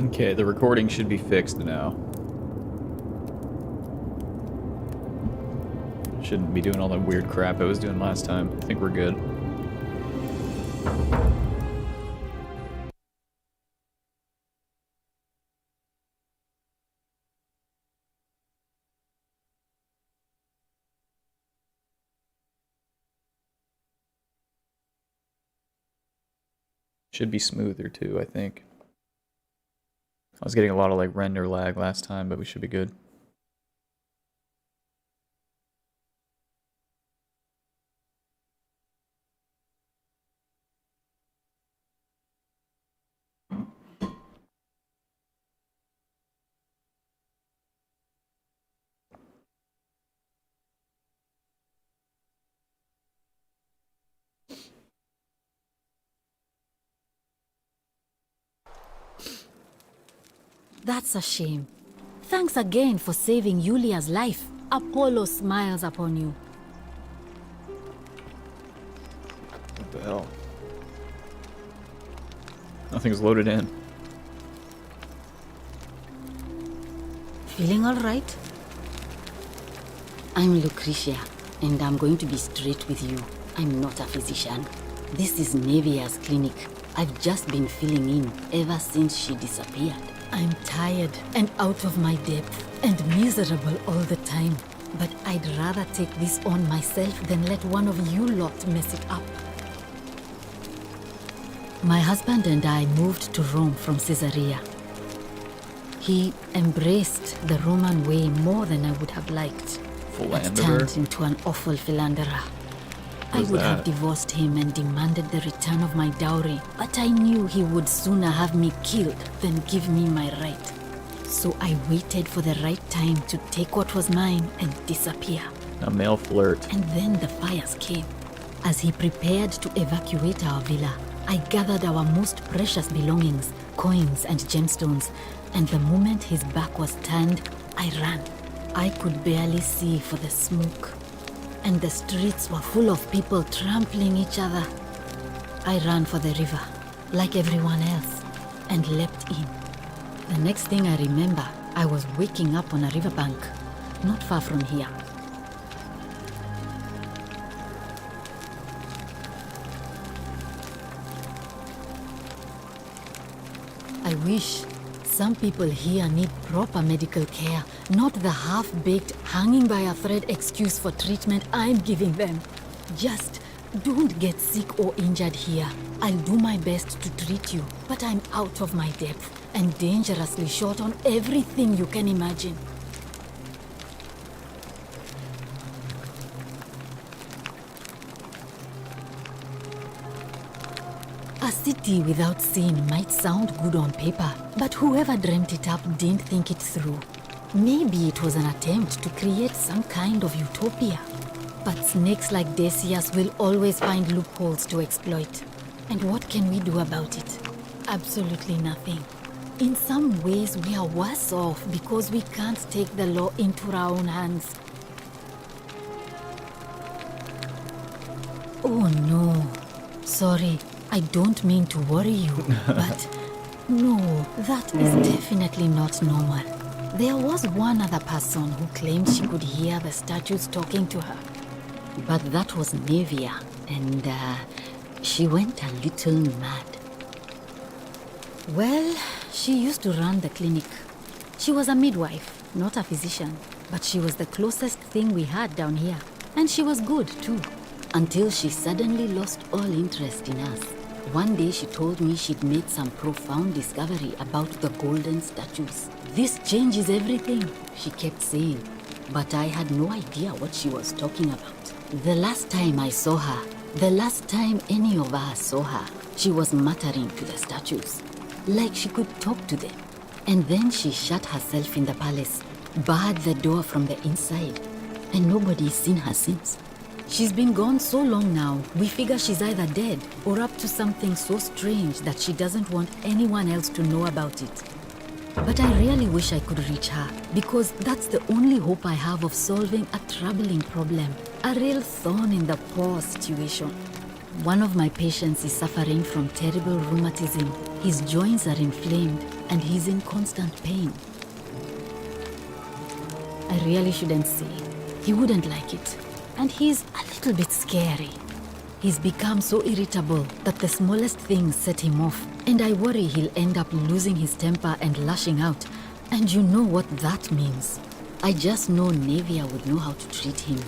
Okay, the recording should be fixed now. Shouldn't be doing all that weird crap I was doing last time. I think we're good. Should be smoother too, I think. I was getting a lot of like render lag last time, but we should be good. That's a shame. Thanks again for saving Yulia's life. Apollo smiles upon you. What the hell? Nothing's loaded in. Feeling all right? I'm Lucretia, and I'm going to be straight with you. I'm not a physician. This is Nevia's clinic. I've just been filling in ever since she disappeared. I'm tired and out of my depth and miserable all the time. But I'd rather take this on myself than let one of you lot mess it up. My husband and I moved to Rome from Caesarea. He embraced the Roman way more than I would have liked. But turned into an awful philanderer. I would have divorced him and demanded the return of my dowry, but I knew he would sooner have me killed than give me my right. So I waited for the right time to take what was mine and disappear. A male flirt. And then the fires came. As he prepared to evacuate our villa, I gathered our most precious belongings, coins and gemstones, and the moment his back was turned, I ran. I could barely see for the smoke, and the streets were full of people trampling each other. I ran for the river, like everyone else, and leapt in. The next thing I remember, I was waking up on a riverbank, not far from here. I wish. Some people here need proper medical care, not the half-baked, hanging by a thread excuse for treatment I'm giving them. Just don't get sick or injured here. I'll do my best to treat you, but I'm out of my depth and dangerously short on everything you can imagine. A city without sin might sound good on paper, but whoever dreamt it up didn't think it through. Maybe it was an attempt to create some kind of utopia. But snakes like Decius will always find loopholes to exploit. And what can we do about it? Absolutely nothing. In some ways, we are worse off because we can't take the law into our own hands. Oh no. Sorry. I don't mean to worry you, but no, that is definitely not normal. There was one other person who claimed she could hear the statues talking to her. But that was Nevia, and she went a little mad. Well, she used to run the clinic. She was a midwife, not a physician, but she was the closest thing we had down here. And she was good, too, until she suddenly lost all interest in us. One day she told me she'd made some profound discovery about the golden statues. This changes everything, she kept saying. But I had no idea what she was talking about. The last time I saw her, the last time any of us saw her, she was muttering to the statues, like she could talk to them. And then she shut herself in the palace, barred the door from the inside, and nobody's seen her since. She's been gone so long now, we figure she's either dead or up to something so strange that she doesn't want anyone else to know about it. But I really wish I could reach her, because that's the only hope I have of solving a troubling problem, a real thorn in the paw situation. One of my patients is suffering from terrible rheumatism. His joints are inflamed and he's in constant pain. I really shouldn't say. He wouldn't like it. And he's a little bit scary. He's become so irritable that the smallest things set him off. And I worry he'll end up losing his temper and lashing out. And you know what that means. I just know Nevia would know how to treat him,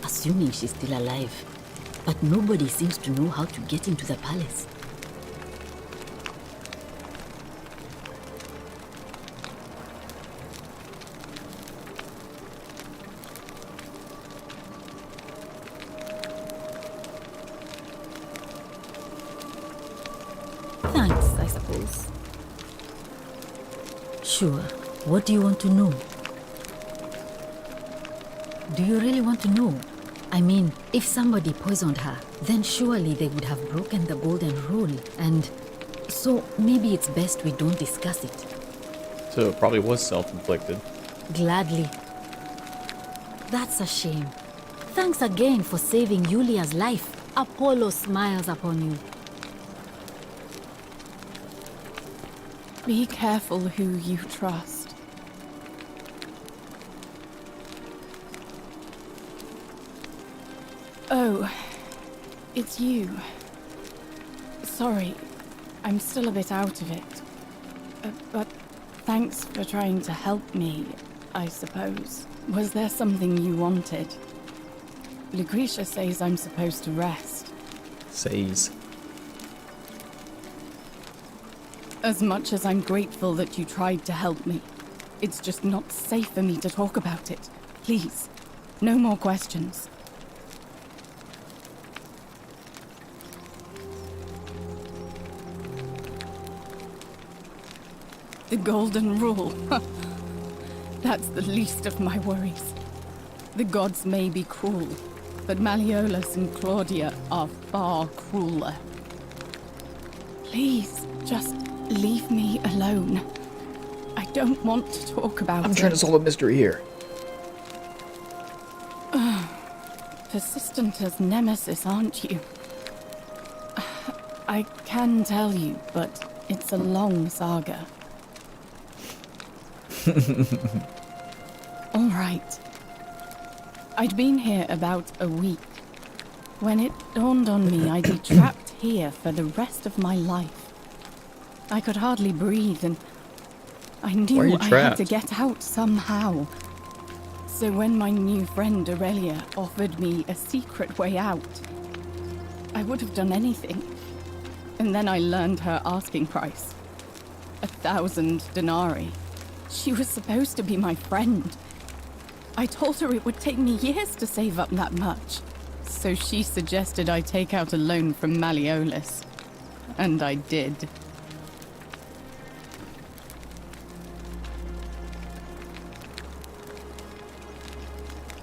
assuming she's still alive. But nobody seems to know how to get into the palace. Thanks, I suppose. Sure. What do you want to know? Do you really want to know? I mean, if somebody poisoned her, then surely they would have broken the golden rule, and so maybe it's best we don't discuss it. So it probably was self-inflicted. Gladly. That's a shame. Thanks again for saving Yulia's life. Apollo smiles upon you. Be careful who you trust. Oh, it's you. Sorry, I'm still a bit out of it. But thanks for trying to help me, I suppose. Was there something you wanted? Lucretia says I'm supposed to rest. Says. As much as I'm grateful that you tried to help me, it's just not safe for me to talk about it. Please, no more questions. The golden rule. That's the least of my worries. The gods may be cruel, but Malleolus and Claudia are far crueler. Please, just leave me alone. I don't want to talk about it. I'm trying to solve a mystery here. Persistent as Nemesis, aren't you? I can tell you, but it's a long saga. All right. I'd been here about a week when it dawned on me I'd be trapped here for the rest of my life. I could hardly breathe, and I knew I had to get out somehow. So when my new friend Aurelia offered me a secret way out, I would have done anything. And then I learned her asking price. 1,000 denarii. She was supposed to be my friend. I told her it would take me years to save up that much. So she suggested I take out a loan from Malleolus. And I did.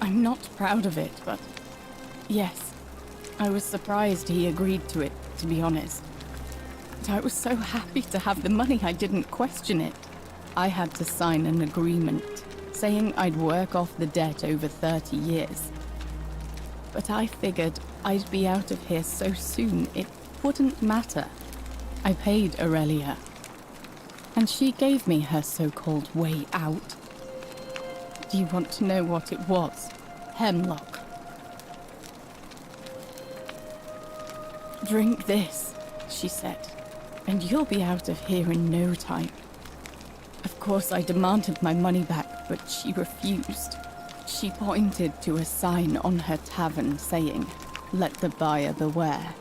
I'm not proud of it, but yes, I was surprised he agreed to it, to be honest. But I was so happy to have the money I didn't question it. I had to sign an agreement, saying I'd work off the debt over 30 years. But I figured I'd be out of here so soon it wouldn't matter. I paid Aurelia, and she gave me her so-called way out. Do you want to know what it was? Hemlock. Drink this, she said, and you'll be out of here in no time. Of course, I demanded my money back, but she refused. She pointed to a sign on her tavern saying, "Let the buyer beware."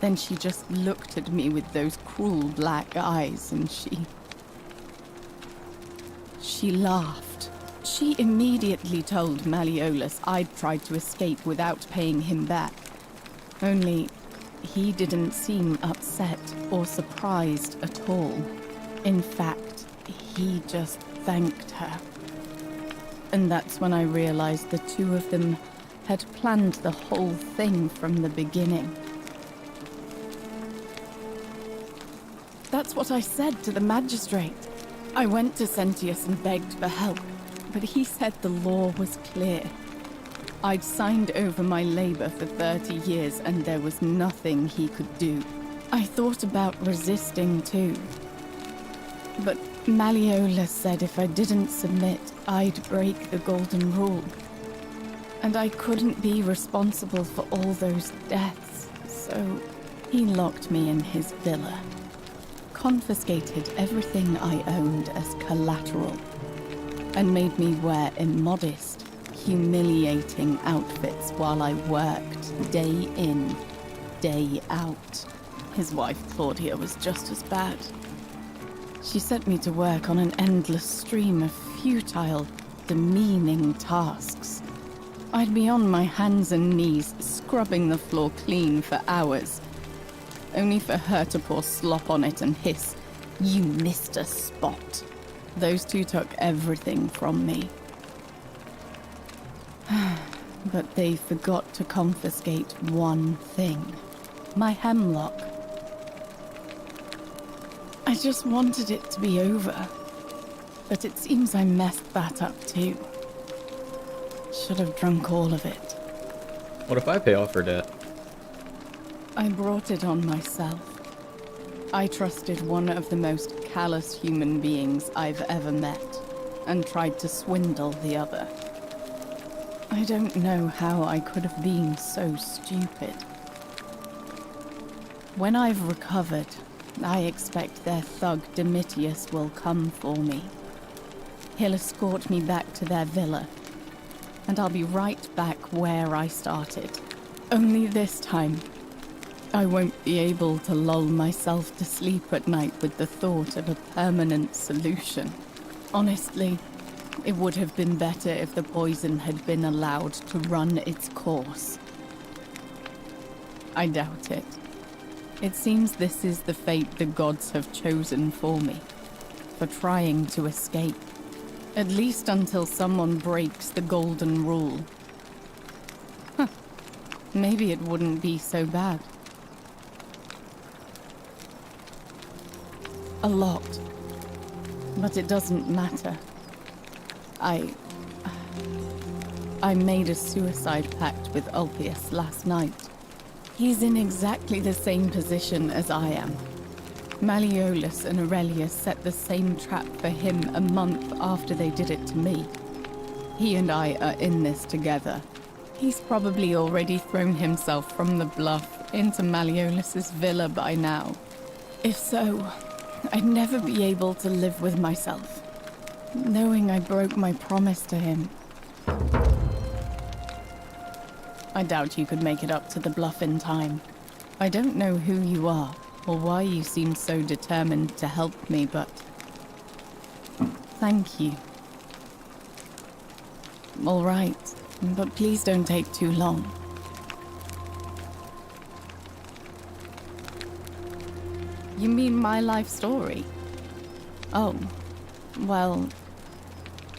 Then she just looked at me with those cruel black eyes, and she laughed. She immediately told Malleolus I'd tried to escape without paying him back. Only, he didn't seem upset or surprised at all. In fact, he just thanked her. And that's when I realized the two of them had planned the whole thing from the beginning. That's what I said to the magistrate. I went to Sentius and begged for help, but he said the law was clear. I'd signed over my labor for 30 years and there was nothing he could do. I thought about resisting too. But Malleolus said if I didn't submit, I'd break the golden rule. And I couldn't be responsible for all those deaths, so he locked me in his villa. Confiscated everything I owned as collateral, and made me wear immodest, humiliating outfits while I worked day in, day out. His wife Claudia was just as bad. She set me to work on an endless stream of futile, demeaning tasks. I'd be on my hands and knees, scrubbing the floor clean for hours, only for her to pour slop on it and hiss, "You missed a spot." Those two took everything from me. But they forgot to confiscate one thing. My hemlock. I just wanted it to be over. But it seems I messed that up too. Should have drunk all of it. What if I pay off her debt? I brought it on myself. I trusted one of the most callous human beings I've ever met, and tried to swindle the other. I don't know how I could have been so stupid. When I've recovered, I expect their thug Domitius will come for me. He'll escort me back to their villa, and I'll be right back where I started. Only this time, I won't be able to lull myself to sleep at night with the thought of a permanent solution. Honestly, it would have been better if the poison had been allowed to run its course. I doubt it. It seems this is the fate the gods have chosen for me, for trying to escape. At least until someone breaks the golden rule. Maybe it wouldn't be so bad. A lot. But it doesn't matter. I made a suicide pact with Ulpius last night. He's in exactly the same position as I am. Malleolus and Aurelius set the same trap for him a month after they did it to me. He and I are in this together. He's probably already thrown himself from the bluff into Malleolus's villa by now. If so, I'd never be able to live with myself, knowing I broke my promise to him. I doubt you could make it up to the bluff in time. I don't know who you are, or why you seem so determined to help me, but thank you. All right, but please don't take too long. You mean my life story? Oh, well,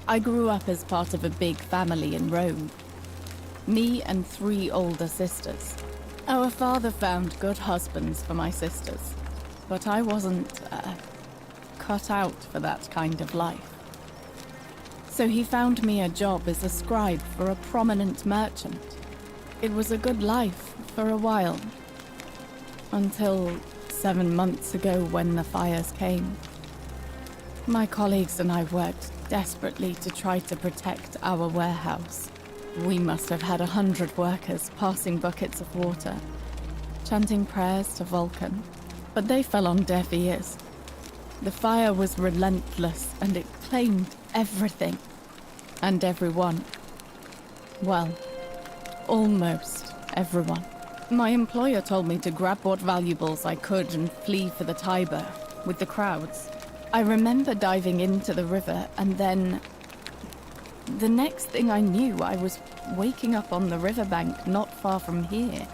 I grew up as part of a big family in Rome. Me and 3 older sisters. Our father found good husbands for my sisters, but I wasn't cut out for that kind of life. So he found me a job as a scribe for a prominent merchant. It was a good life for a while, until 7 months ago when the fires came. My colleagues and I worked desperately to try to protect our warehouse. We must have had 100 workers passing buckets of water, chanting prayers to Vulcan, but they fell on deaf ears. The fire was relentless and it claimed everything and everyone. Well, almost everyone. My employer told me to grab what valuables I could and flee for the Tiber with the crowds. I remember diving into the river and then the next thing I knew, I was waking up on the riverbank not far from here.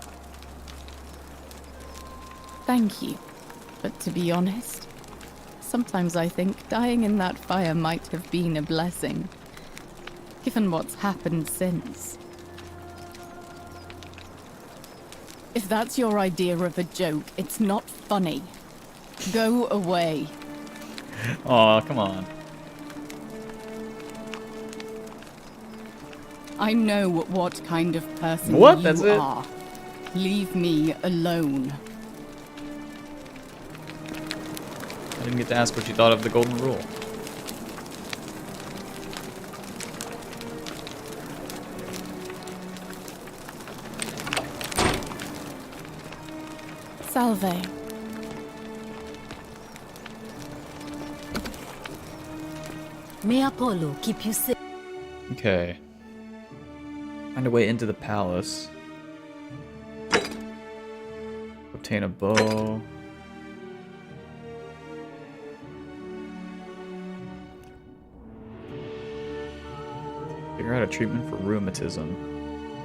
Thank you. But to be honest, sometimes I think dying in that fire might have been a blessing, given what's happened since. If that's your idea of a joke, it's not funny. Go away. Aw, come on. I know what kind of person What? you That's it? are. Leave me alone. I didn't get to ask what you thought of the golden rule. Salve. May Apollo keep you safe. Okay. Find a way into the palace. Obtain a bow. Figure out a treatment for rheumatism.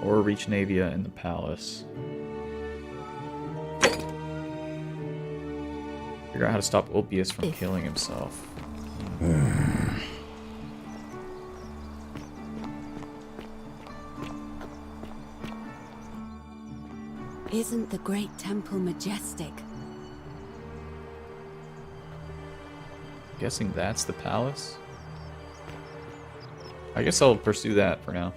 Or reach Navia in the palace. Figure out how to stop Ulpius from killing himself. Isn't the great temple majestic? Guessing that's the palace? I guess I'll pursue that for now.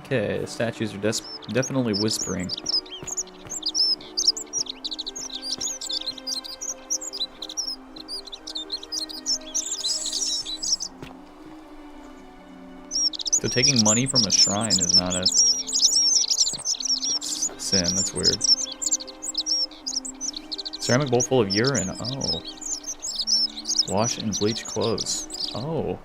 Okay, the statues are definitely whispering. So taking money from a shrine is not a sin, that's weird. Ceramic bowl full of urine, oh. Wash and bleach clothes, oh.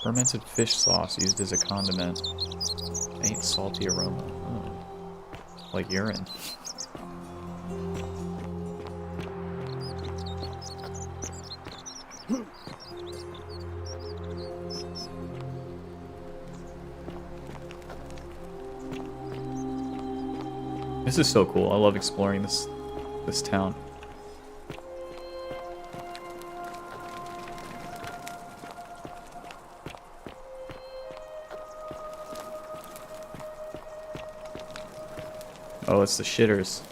Fermented fish sauce used as a condiment. Faint salty aroma. Oh. Like urine. This is so cool. I love exploring this town. Oh, it's the shitters.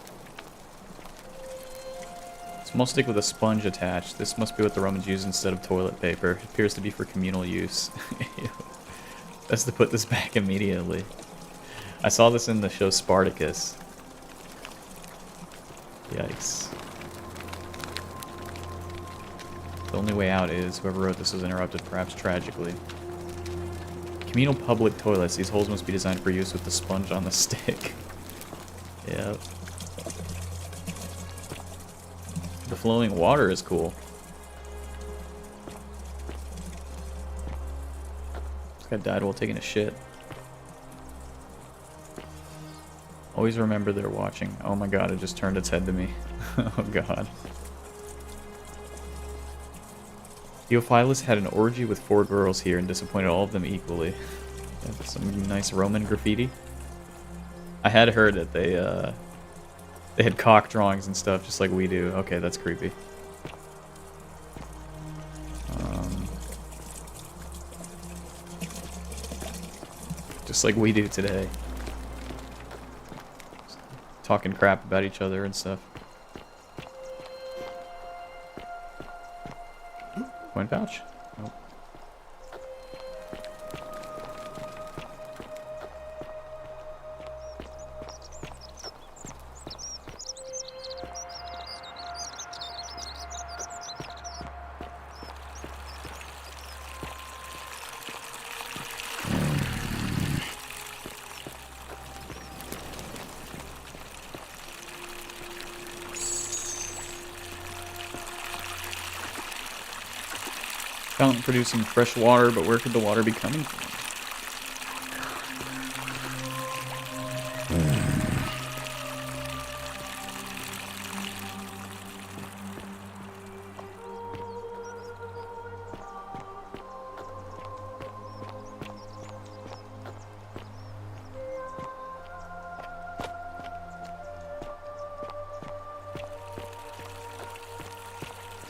Small stick with a sponge attached. This must be what the Romans used instead of toilet paper. It appears to be for communal use. Best to put this back immediately. I saw this in the show Spartacus. Yikes. The only way out is whoever wrote this was interrupted, perhaps tragically. Communal public toilets. These holes must be designed for use with the sponge on the stick. Yep. The flowing water is cool. This guy died while taking a shit. Always remember they're watching. Oh my god, it just turned its head to me. Oh god. Theophilus had an orgy with 4 girls here and disappointed all of them equally. Yeah, some nice Roman graffiti. I had heard that they had cock drawings and stuff just like we do. Okay, that's creepy. Just like we do today. Talking crap about each other and stuff. Coin pouch? Nope. Fountain producing fresh water, but where could the water be coming from?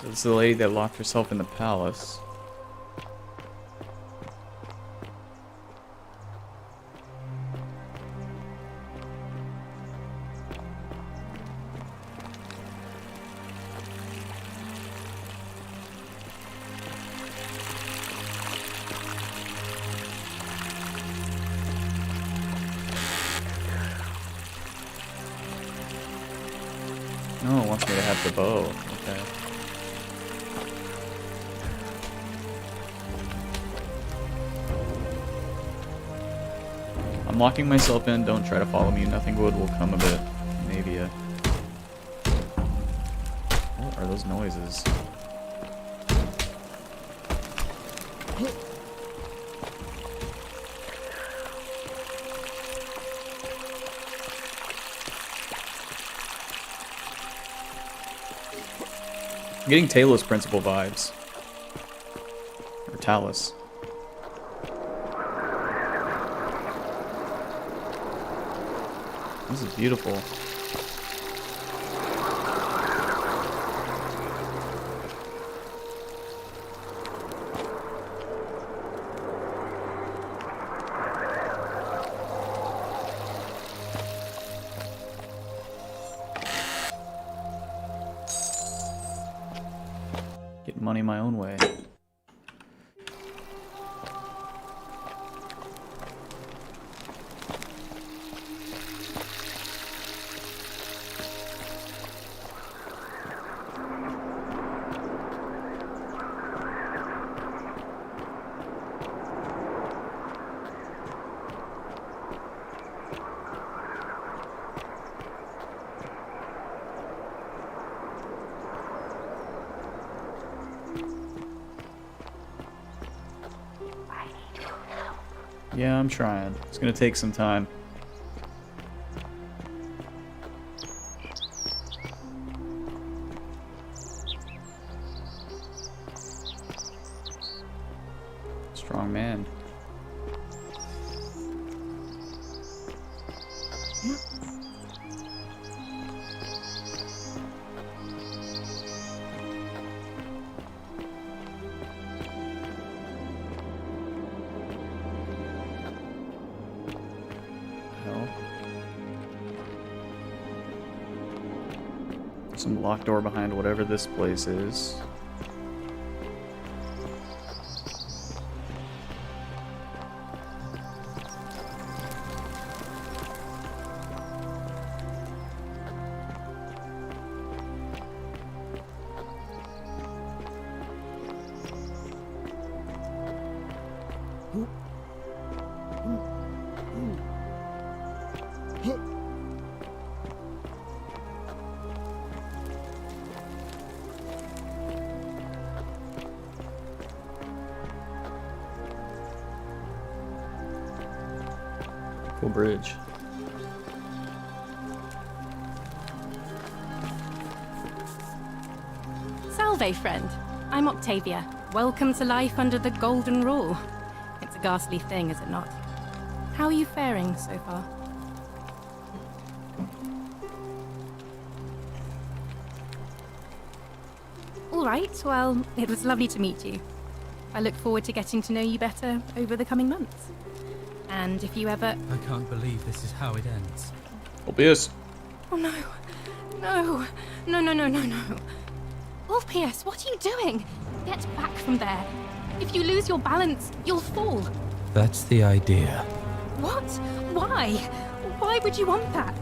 So it's the lady that locked herself in the palace. Oh, it wants me to have the bow. Okay. I'm locking myself in. Don't try to follow me. Nothing good will come of it. Maybe a... What are those noises? I'm getting Talos Principle vibes. Or Talos. This is beautiful. Getting money my own way. Yeah, I'm trying. It's gonna take some time. Strong man. Some locked door behind whatever this place is. Cool bridge. Salve, friend. I'm Octavia. Welcome to life under the Golden Rule. It's a ghastly thing, is it not? How are you faring so far? All right, well, it was lovely to meet you. I look forward to getting to know you better over the coming months. And if you ever... I can't believe this is how it ends. Ulpius. Oh no. No. No, no, no, no, no. Ulpius, what are you doing? Get back from there. If you lose your balance, you'll fall. That's the idea. What? Why? Why would you want that?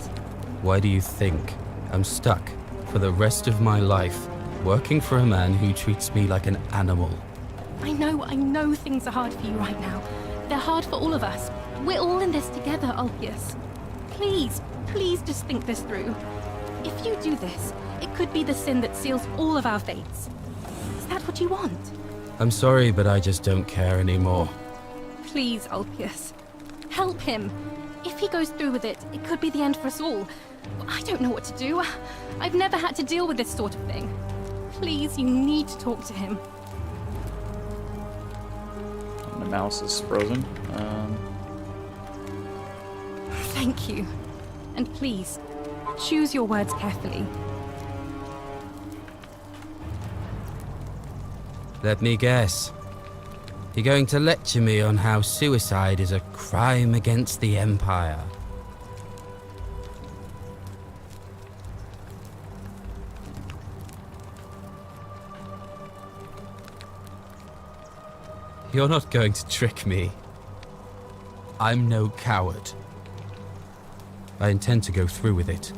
Why do you think I'm stuck for the rest of my life working for a man who treats me like an animal? I know things are hard for you right now. They're hard for all of us. We're all in this together, Ulpius. Please, please just think this through. If you do this, it could be the sin that seals all of our fates. Is that what you want? I'm sorry, but I just don't care anymore. Please, Ulpius. Help him. If he goes through with it, it could be the end for us all. I don't know what to do. I've never had to deal with this sort of thing. Please, you need to talk to him. My mouse is frozen. Thank you. And please, choose your words carefully. Let me guess. You're going to lecture me on how suicide is a crime against the Empire. You're not going to trick me. I'm no coward. I intend to go through with it.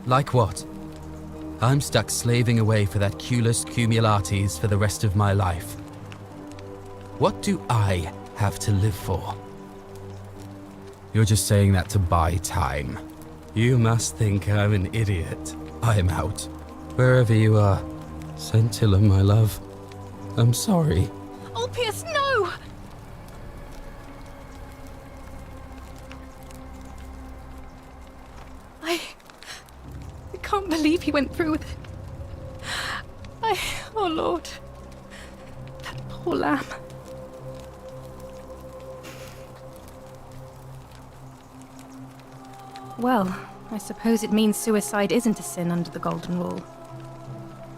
Like what? I'm stuck slaving away for that culus cumulatis for the rest of my life. What do I have to live for? You're just saying that to buy time. You must think I'm an idiot. I'm out. Wherever you are. Scintilla, my love. I'm sorry. Ulpius, no! I can't believe he went through with it. Oh Lord. That poor lamb. Well, I suppose it means suicide isn't a sin under the Golden Rule.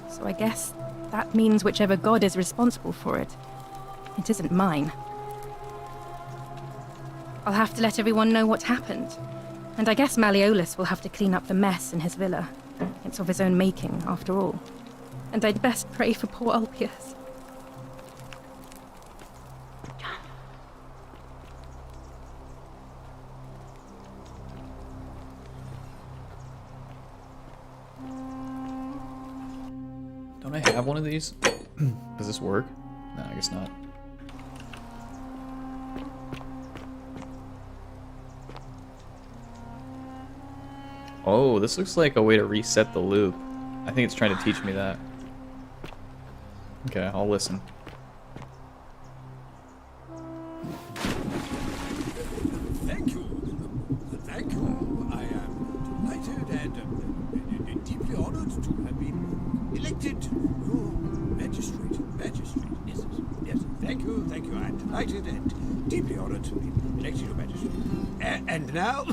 So I guess that means whichever god is responsible for it, it isn't mine. I'll have to let everyone know what happened. And I guess Malleolus will have to clean up the mess in his villa. It's of his own making, after all. And I'd best pray for poor Ulpius. Don't I have one of these? Does this work? No, I guess not. Oh, this looks like a way to reset the loop. I think it's trying to teach me that. Okay, I'll listen. Thank you. Thank you. I am delighted and deeply honored to have been elected your magistrate. Yes. Thank you. I'm delighted and deeply honored to be elected your magistrate. And now...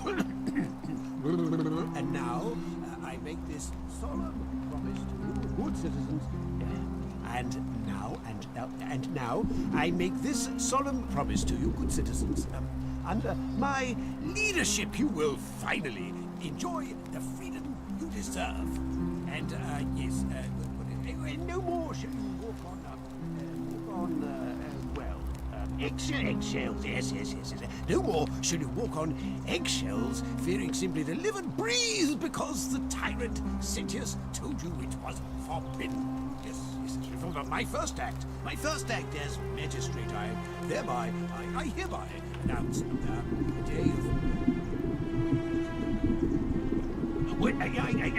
And now, I make this solemn promise to you, good citizens. And now, I make this solemn promise to you, good citizens. Under my leadership, you will finally enjoy the freedom you deserve. And yes, no more shall you walk on eggshells, yes. No more shall you walk on eggshells, fearing simply to live and breathe because the tyrant Sentius told you it was forbidden. Yes, for my first act as magistrate, I hereby announce a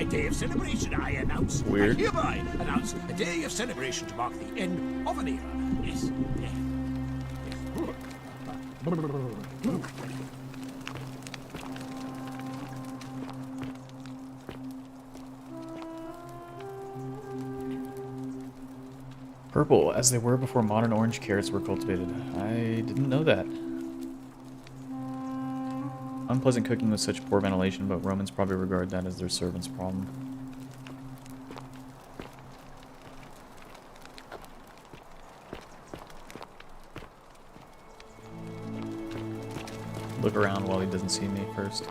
day of celebration. I hereby announce a day of celebration to mark the end of an era. Yes. Purple, as they were before modern orange carrots were cultivated. I didn't know that. Unpleasant cooking with such poor ventilation, but Romans probably regard that as their servant's problem. Look around while he doesn't see me first.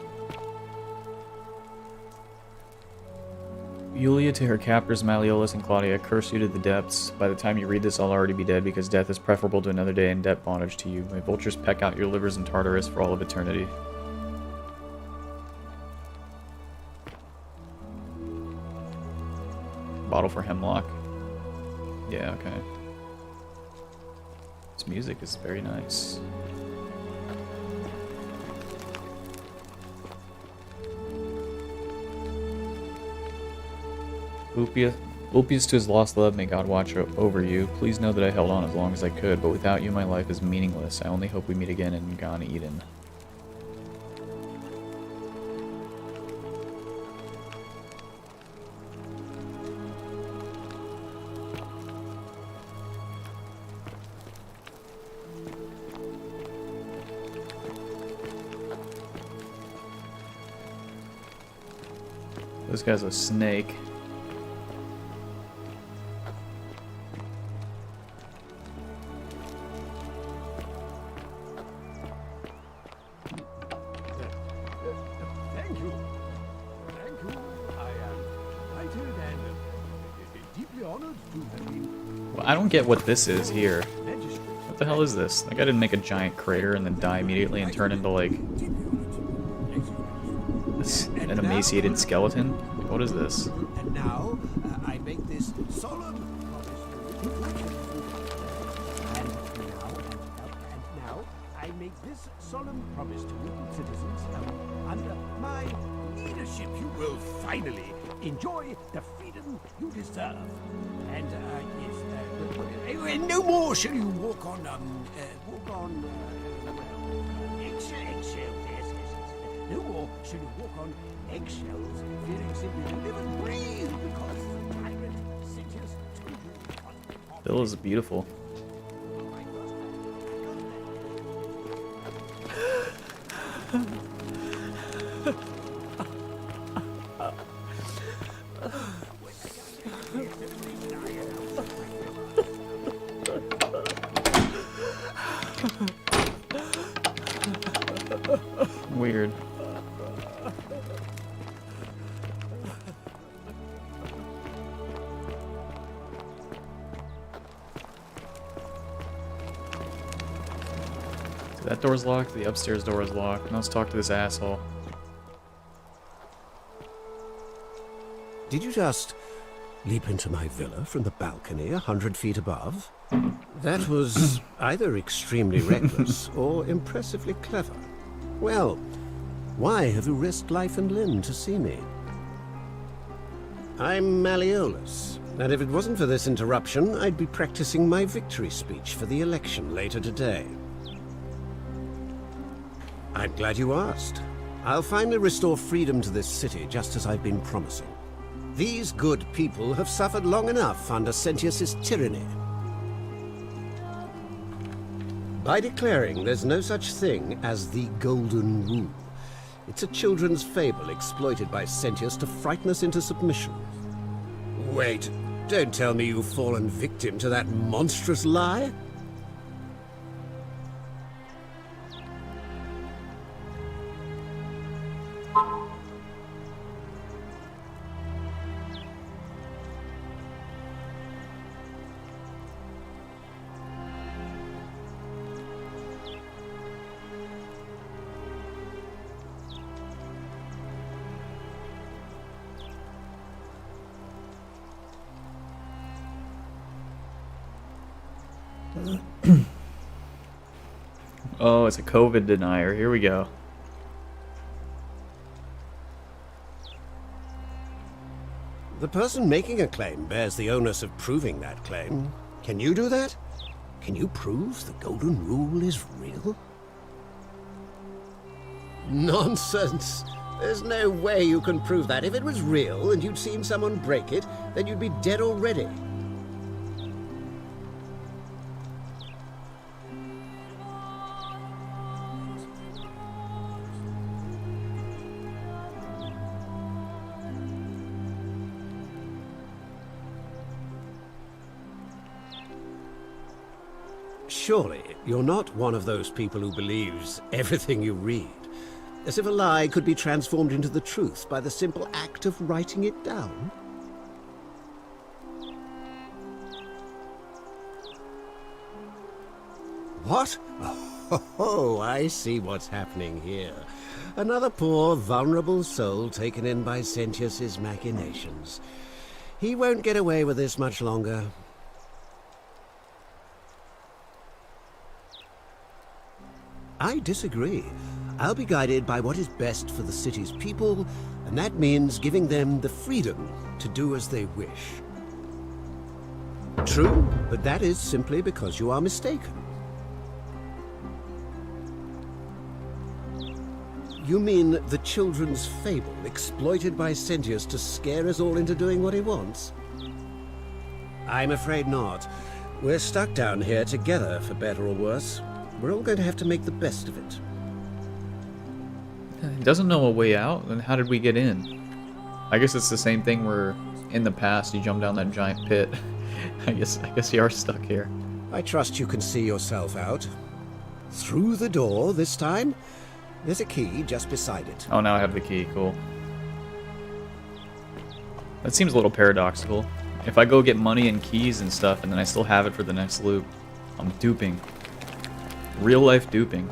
Julia to her captors Malleolus and Claudia, curse you to the depths. By the time you read this, I'll already be dead, because death is preferable to another day in debt bondage to you. May vultures peck out your livers in Tartarus for all of eternity. Bottle for hemlock. Yeah, okay. This music is very nice. Ulpius to his lost love, may God watch over you. Please know that I held on as long as I could, but without you my life is meaningless. I only hope we meet again in Gan Eden. This guy's a snake. Thank you. Thank you. I am delighted and deeply honored to have been Well, I don't get what this is here. magistrate. What the hell is this? That guy didn't make a giant crater and then die immediately and turn into, like, an emaciated skeleton? What is this? And now I make this solemn promise. And now I make this solemn promise to you, citizens. Under my leadership, you will finally enjoy the freedom you deserve. And yes, no more shall you walk on eggshells. Yes. No more shall you walk on eggshells, fearing simply to live and breathe because the tyrant Sitius told you it was impossible. Bill is beautiful. Weird. So that door's locked, the upstairs door is locked. Now let's talk to this asshole. Did you just leap into my villa from the balcony 100 feet above? That was either extremely reckless or impressively clever. Well, why have you risked life and limb to see me? I'm Malleolus, and if it wasn't for this interruption, I'd be practicing my victory speech for the election later today. I'm glad you asked. I'll finally restore freedom to this city, just as I've been promising. These good people have suffered long enough under Sentius's tyranny. By declaring there's no such thing as the Golden Rule. It's a children's fable exploited by Sentius to frighten us into submission. Wait, don't tell me you've fallen victim to that monstrous lie? Oh, it's a COVID denier. Here we go. The person making a claim bears the onus of proving that claim. Can you do that? Can you prove the Golden Rule is real? Nonsense! There's no way you can prove that. If it was real and you'd seen someone break it, then you'd be dead already. Surely, you're not one of those people who believes everything you read, as if a lie could be transformed into the truth by the simple act of writing it down? What? Oh, I see what's happening here. Another poor, vulnerable soul taken in by Sentius's machinations. He won't get away with this much longer. I disagree. I'll be guided by what is best for the city's people, and that means giving them the freedom to do as they wish. True, but that is simply because you are mistaken. You mean the children's fable exploited by Sentius to scare us all into doing what he wants? I'm afraid not. We're stuck down here together, for better or worse. We're all going to have to make the best of it. He doesn't know a way out, then how did we get in? I guess it's the same thing where in the past you jump down that giant pit. I guess you are stuck here. I trust you can see yourself out. Through the door this time? There's a key just beside it. Oh, now I have the key. Cool. That seems a little paradoxical. If I go get money and keys and stuff and then I still have it for the next loop, I'm duping. Real life duping.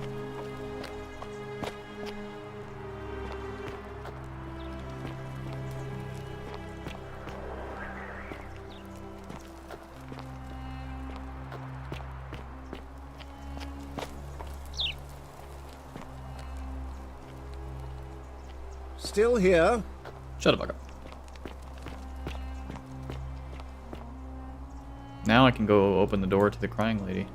Still here. Shut the fuck up. Now I can go open the door to the crying lady.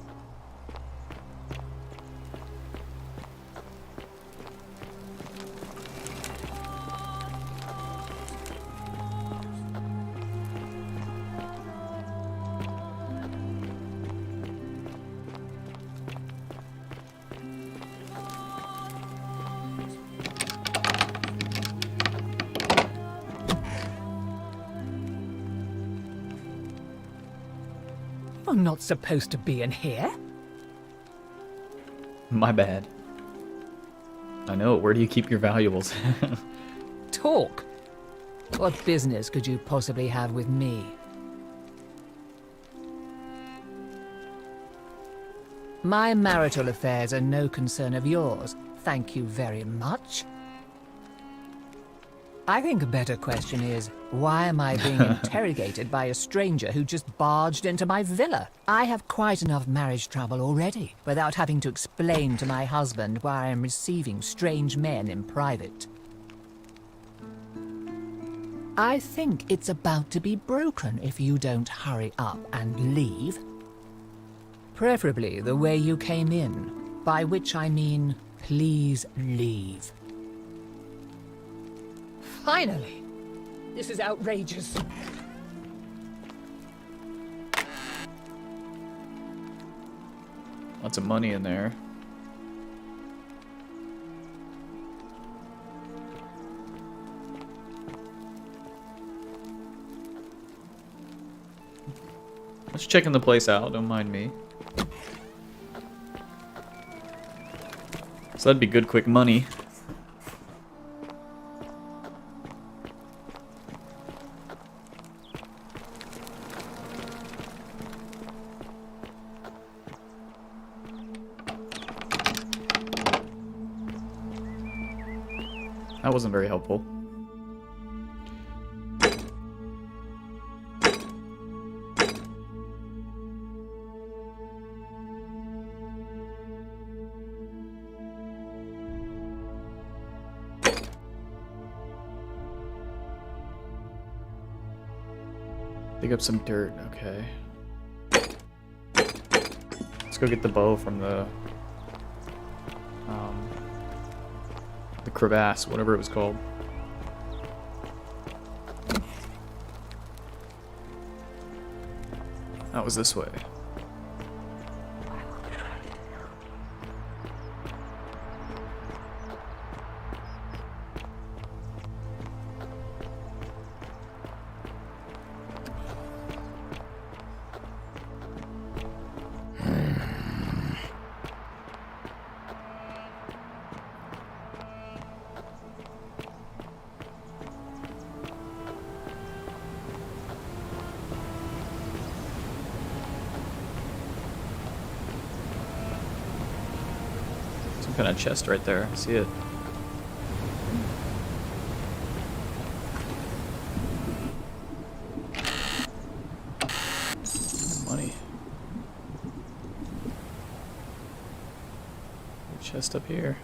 I'm not supposed to be in here. My bad. I know. Where do you keep your valuables? Talk. What business could you possibly have with me? My marital affairs are no concern of yours. Thank you very much. I think a better question is, why am I being interrogated by a stranger who just barged into my villa? I have quite enough marriage trouble already, without having to explain to my husband why I am receiving strange men in private. I think it's about to be broken if you don't hurry up and leave. Preferably the way you came in, by which I mean, please leave. Finally! This is outrageous. Lots of money in there. Let's checking the place out, don't mind me. So that'd be good quick money. That wasn't very helpful. Dig up some dirt, okay. Let's go get the bow from the crevasse, whatever it was called. That was this way. Some kind of chest right there. I see it. Money. Chest up here.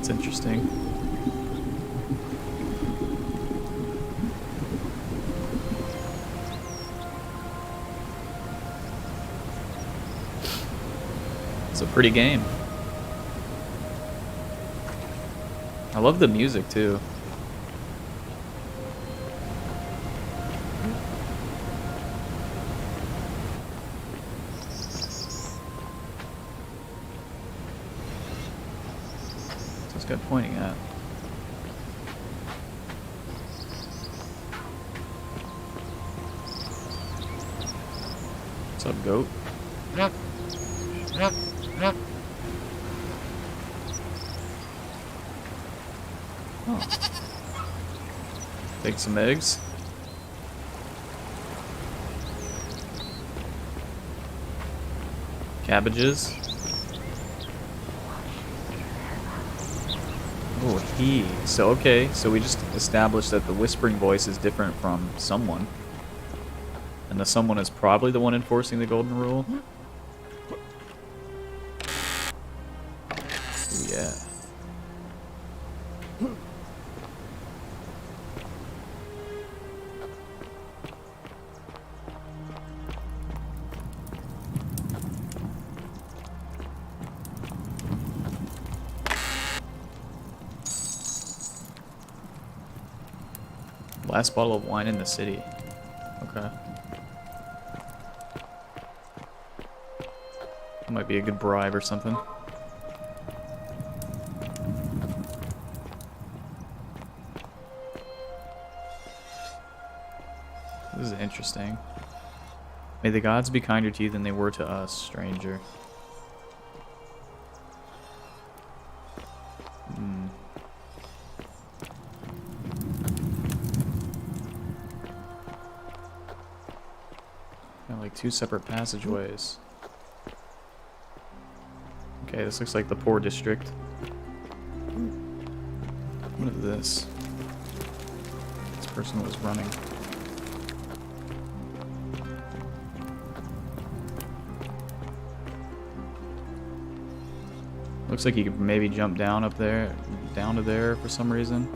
That's interesting. It's a pretty game. I love the music too. What's this guy pointing at? What's up, goat? Oh. Take some eggs. Cabbages. Oh, he. So, okay. So we just established that the whispering voice is different from someone. And the someone is probably the one enforcing the golden rule. Ooh, yeah. Last bottle of wine in the city. Okay. That might be a good bribe or something. This is interesting. May the gods be kinder to you than they were to us, stranger. Like 2 separate passageways. Okay, this looks like the poor district. What is this? This person was running. Looks like you could maybe jump down up there, down to there for some reason.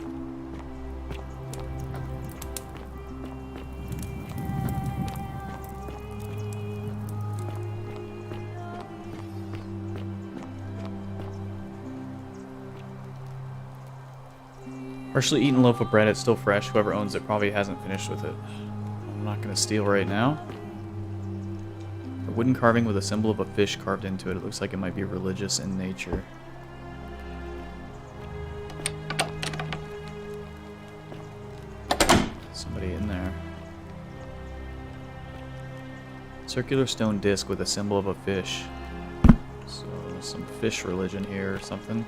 Partially eaten loaf of bread, it's still fresh. Whoever owns it probably hasn't finished with it. I'm not gonna steal right now. A wooden carving with a symbol of a fish carved into it. It looks like it might be religious in nature. Somebody in there. Circular stone disc with a symbol of a fish. So some fish religion here or something.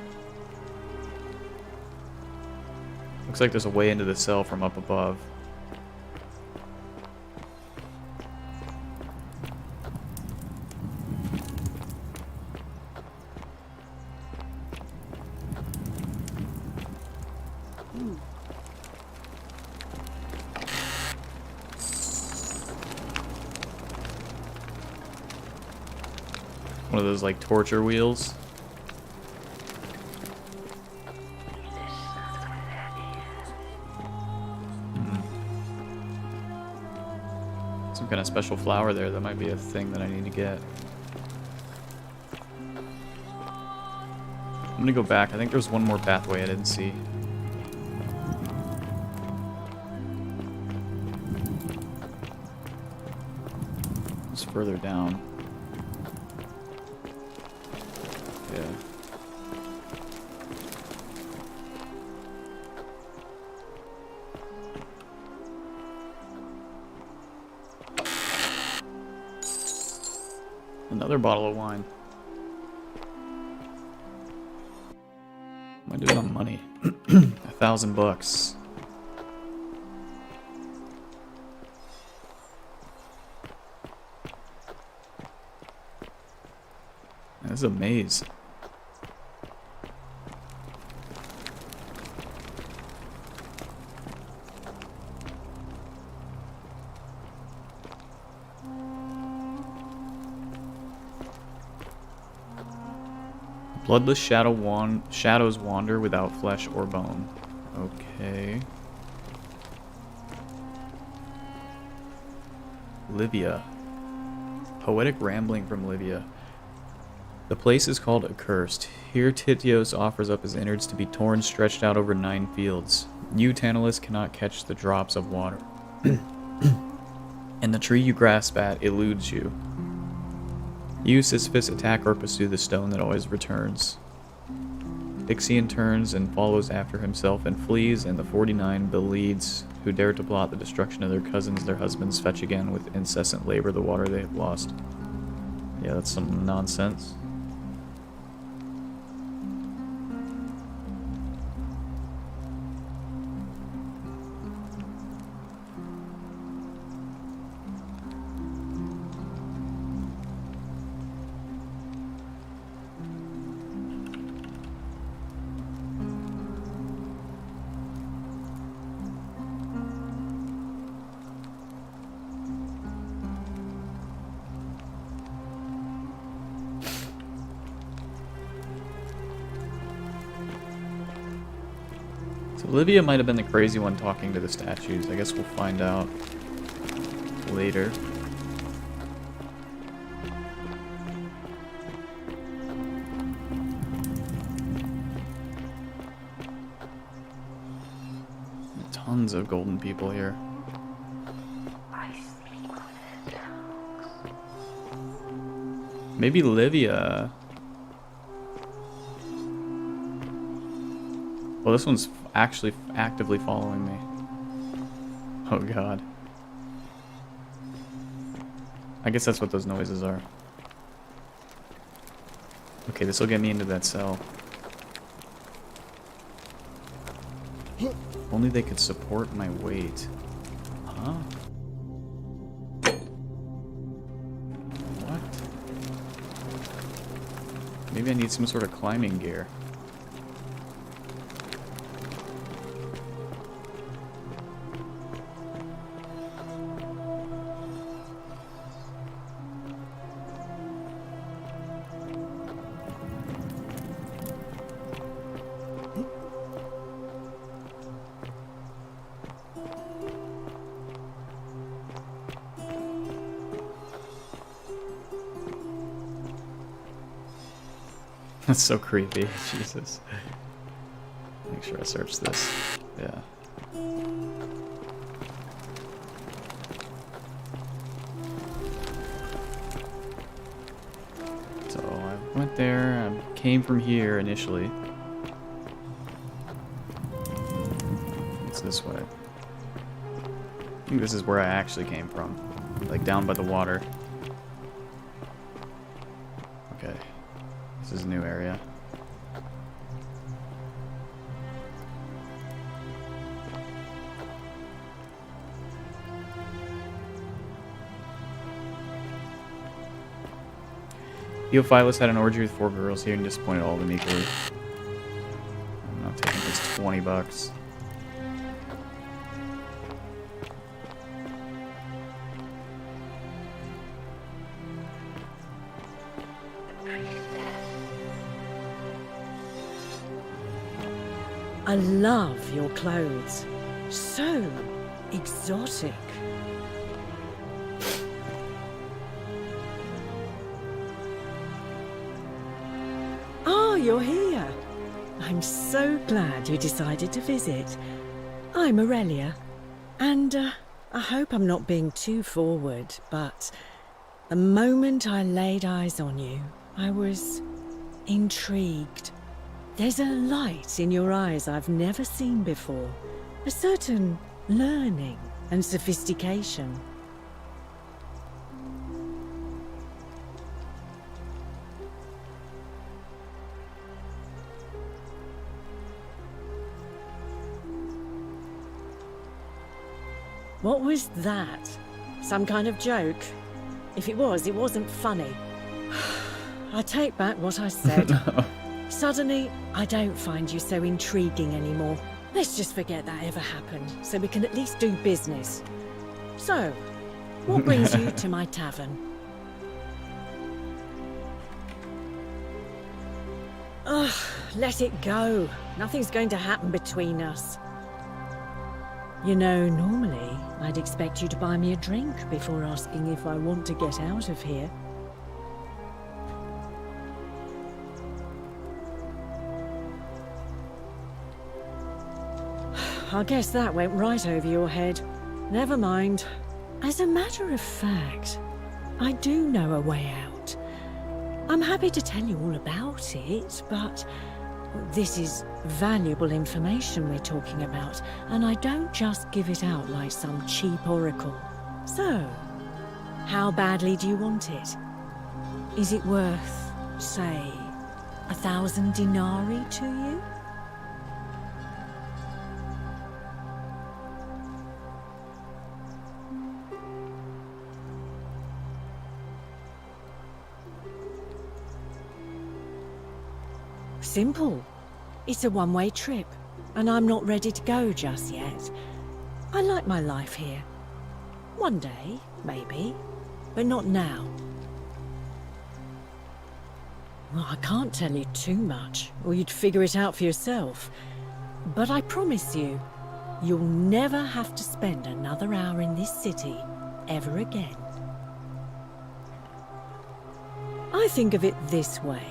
Looks like there's a way into the cell from up above. One of those like torture wheels. Some kind of special flower there. That might be a thing that I need to get. I'm gonna go back. I think there's one more pathway I didn't see. It's further down. Yeah. Another bottle of wine. What am I doing on money? $1,000. This is a maze. Bloodless shadows wander without flesh or bone. Okay. Livia. Poetic rambling from Livia. The place is called Accursed. Here Titios offers up his innards to be torn, stretched out over 9 fields. You, Tantalus, cannot catch the drops of water. And the tree you grasp at eludes you. You, Sisyphus, attack or pursue the stone that always returns. Ixion turns and follows after himself and flees, and the 49 Belides, who dare to plot the destruction of their cousins, their husbands, fetch again with incessant labor the water they have lost. Yeah, that's some nonsense. Olivia might have been the crazy one talking to the statues. I guess we'll find out later. Tons of golden people here. Maybe Livia. Well, this one's actually actively following me. Oh god. I guess that's what those noises are. Okay, this will get me into that cell. Only they could support my weight. Huh? What? Maybe I need some sort of climbing gear. That's so creepy. Jesus. Make sure I search this. Yeah. So I went there. I came from here initially. It's this way. I think this is where I actually came from. Like down by the water. Okay. This is a new area. Theophilus had an orgy with 4 girls here and disappointed all of them equally. I'm not taking this $20. I love your clothes. So exotic. Oh, you're here. I'm so glad you decided to visit. I'm Aurelia, and I hope I'm not being too forward, but the moment I laid eyes on you, I was intrigued. There's a light in your eyes I've never seen before. A certain learning and sophistication. What was that? Some kind of joke? If it was, it wasn't funny. I take back what I said. Suddenly, I don't find you so intriguing anymore. Let's just forget that ever happened, so we can at least do business. So, what brings you to my tavern? Ugh, let it go. Nothing's going to happen between us. You know, normally I'd expect you to buy me a drink before asking if I want to get out of here. I guess that went right over your head. Never mind. As a matter of fact, I do know a way out. I'm happy to tell you all about it, but this is valuable information we're talking about, and I don't just give it out like some cheap oracle. So, how badly do you want it? Is it worth, say, 1,000 denarii to you? Simple. It's a one-way trip, and I'm not ready to go just yet. I like my life here. One day, maybe, but not now. Well, I can't tell you too much, or you'd figure it out for yourself. But I promise you, you'll never have to spend another hour in this city ever again. I think of it this way.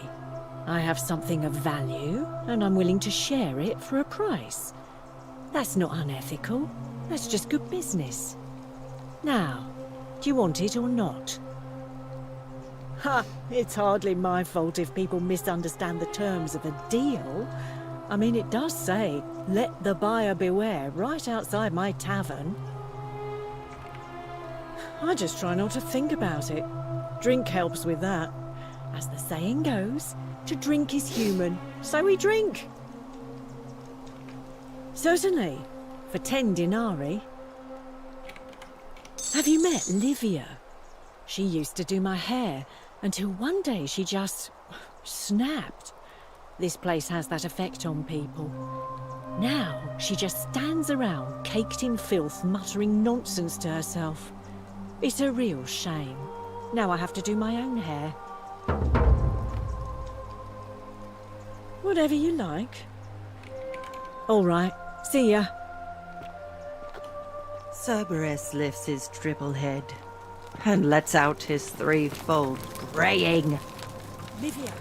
I have something of value, and I'm willing to share it for a price. That's not unethical. That's just good business. Now, do you want it or not? Ha! It's hardly my fault if people misunderstand the terms of a deal. I mean, it does say, "Let the buyer beware," right outside my tavern. I just try not to think about it. Drink helps with that. As the saying goes, to drink is human, so we drink. Certainly, for 10 denarii. Have you met Livia? She used to do my hair, until one day she just snapped. This place has that effect on people. Now, she just stands around, caked in filth, muttering nonsense to herself. It's a real shame. Now I have to do my own hair. Whatever you like. All right, see ya. Cerberus lifts his triple head and lets out his threefold braying. Livia,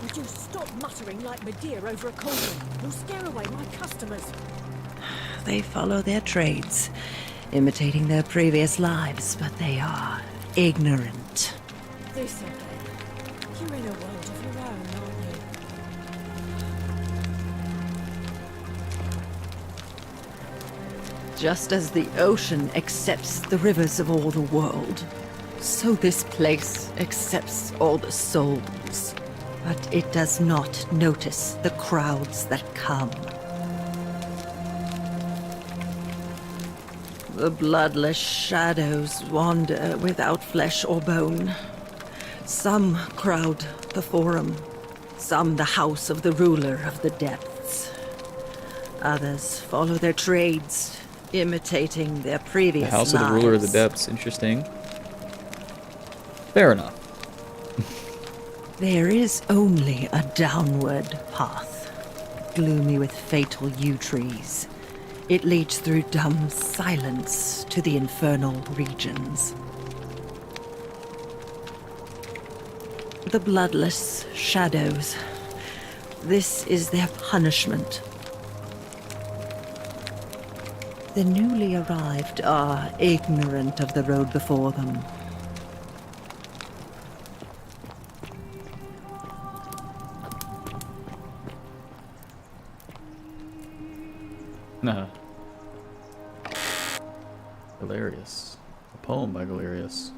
would you stop muttering like Medea over a cauldron? You'll scare away my customers. They follow their trades, imitating their previous lives, but they are ignorant. This again. You're in a world of your own, aren't you? Just as the ocean accepts the rivers of all the world, so this place accepts all the souls. But it does not notice the crowds that come. The bloodless shadows wander without flesh or bone. Some crowd the forum, some the house of the ruler of the depths. Others follow their trades, imitating their previous The house lives. of the ruler of the depths. Interesting. Fair enough. There is only a downward path, gloomy with fatal yew trees. It leads through dumb silence to the infernal regions. The bloodless shadows. This is their punishment. The newly arrived are ignorant of the road before them. Nah. Galerius. A poem by Galerius.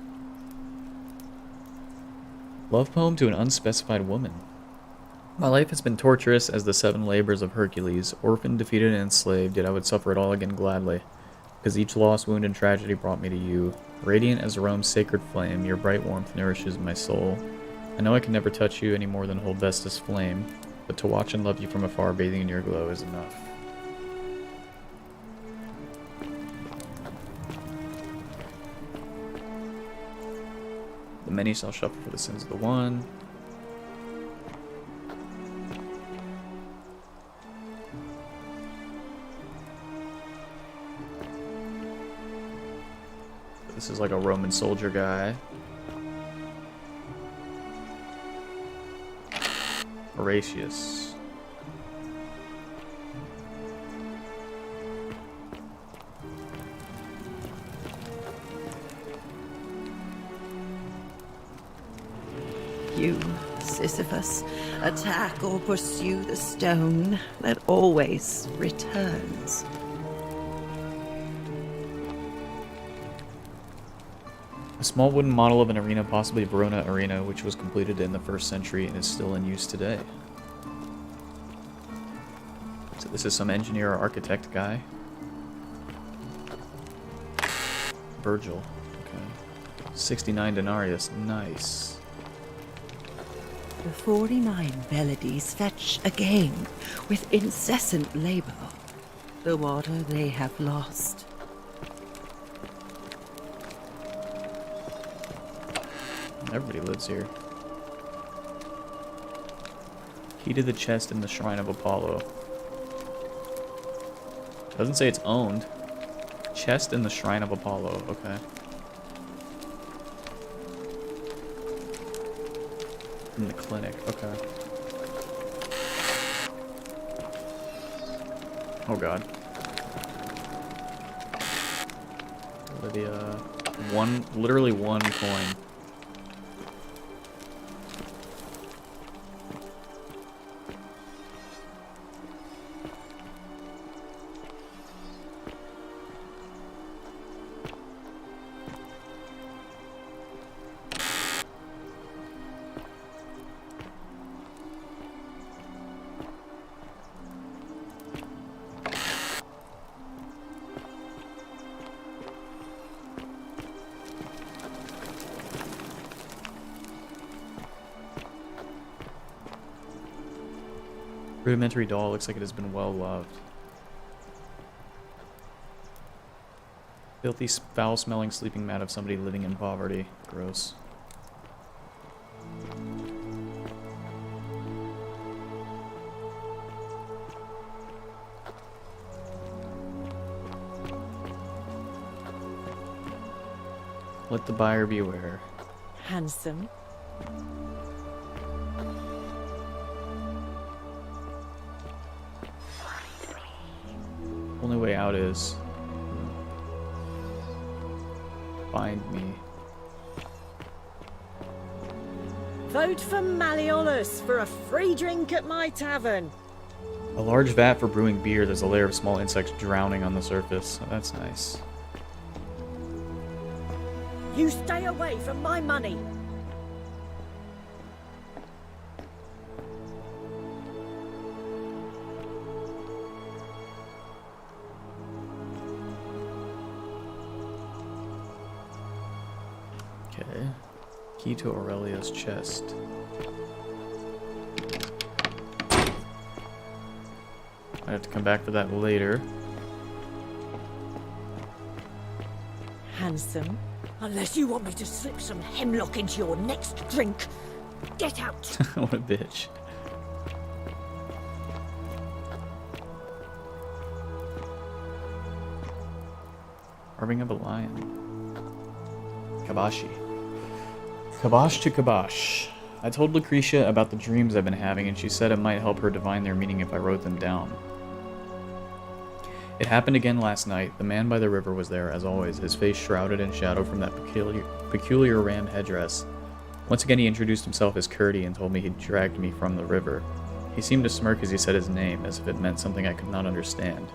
Love poem to an unspecified woman. My life has been torturous as the 7 labors of Hercules, orphaned, defeated, and enslaved, yet I would suffer it all again gladly, because each loss, wound, and tragedy brought me to you. Radiant as Rome's sacred flame, your bright warmth nourishes my soul. I know I can never touch you any more than hold Vestas' flame, but to watch and love you from afar, bathing in your glow, is enough. The many shall suffer for the sins of the one. This is like a Roman soldier guy. Horatius. You, Sisyphus, attack or pursue the stone that always returns. A small wooden model of an arena, possibly Verona Arena, which was completed in the 1st century and is still in use today. So this is some engineer or architect guy. Virgil. Okay. 69 denarius. Nice. The 49 Velades fetch again with incessant labor the water they have lost. Everybody lives here. Key to the chest in the Shrine of Apollo. Doesn't say it's owned. Chest in the Shrine of Apollo. Okay. In the clinic. Okay. Oh god. Olivia. Literally one coin. Rudimentary doll looks like it has been well loved. Filthy, foul-smelling sleeping mat of somebody living in poverty. Gross. Let the buyer beware. Handsome. Only way out is find me. Vote for Malleolus for a free drink at my tavern. A large vat for brewing beer. There's a layer of small insects drowning on the surface. Oh, that's nice. You stay away from my money. Okay. Key to Aurelia's chest. I have to come back for that later. Handsome. Unless you want me to slip some hemlock into your next drink. Get out! What a bitch. Carving of a lion. Kabashi. Kabosh to Kabosh. I told Lucretia about the dreams I've been having, and she said it might help her divine their meaning if I wrote them down. It happened again last night. The man by the river was there, as always, his face shrouded in shadow from that peculiar ram headdress. Once again he introduced himself as Curdy and told me he'd dragged me from the river. He seemed to smirk as he said his name, as if it meant something I could not understand.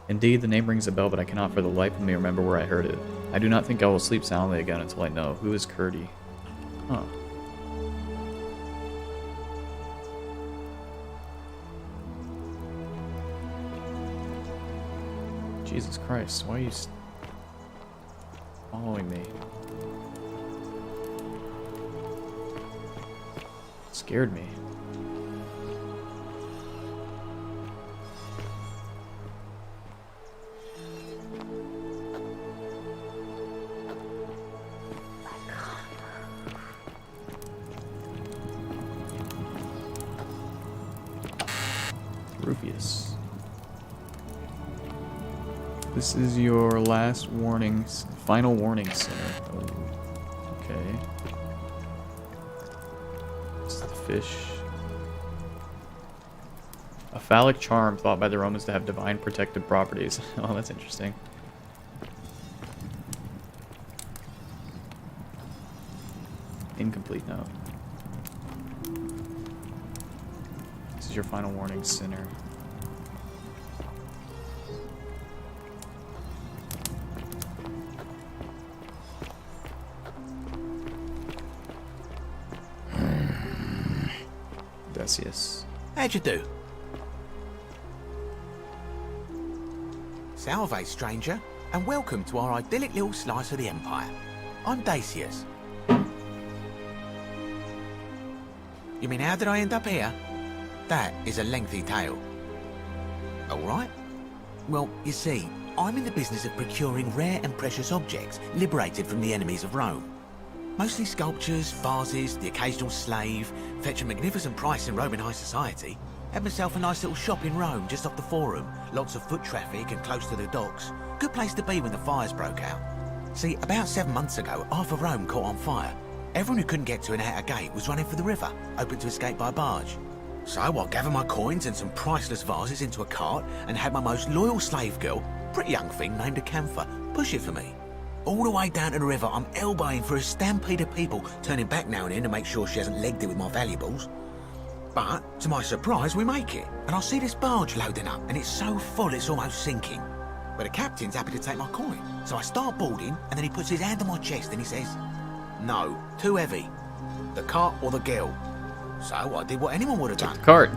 Indeed, the name rings a bell, but I cannot for the life of me remember where I heard it. I do not think I will sleep soundly again until I know who is Curdy. Huh. Jesus Christ, why are you following me? Scared me. Rufius. This is your last warning, final warning center. Oh, okay. This is the fish. A phallic charm thought by the Romans to have divine protective properties. Oh, that's interesting. Incomplete note. This is your final warning center. Decius. How'd you do? Salve, stranger, and welcome to our idyllic little slice of the Empire. I'm Decius. You mean, how did I end up here? That is a lengthy tale. Alright. Well, you see, I'm in the business of procuring rare and precious objects liberated from the enemies of Rome. Mostly sculptures, vases, the occasional slave, fetch a magnificent price in Roman high society. Had myself a nice little shop in Rome, just off the Forum. Lots of foot traffic and close to the docks. Good place to be when the fires broke out. See, about 7 months ago, half of Rome caught on fire. Everyone who couldn't get to an outer gate was running for the river, hoping to escape by barge. So I gathered my coins and some priceless vases into a cart and had my most loyal slave girl, pretty young thing named Acantha, push it for me. All the way down to the river, I'm elbowing for a stampede of people, turning back now and then to make sure she hasn't legged it with my valuables. But, to my surprise, we make it, and I see this barge loading up, and it's so full it's almost sinking. But the captain's happy to take my coin, so I start boarding, and then he puts his hand on my chest and he says, "No, too heavy. The cart or the girl." So I did what anyone would have done. The cart.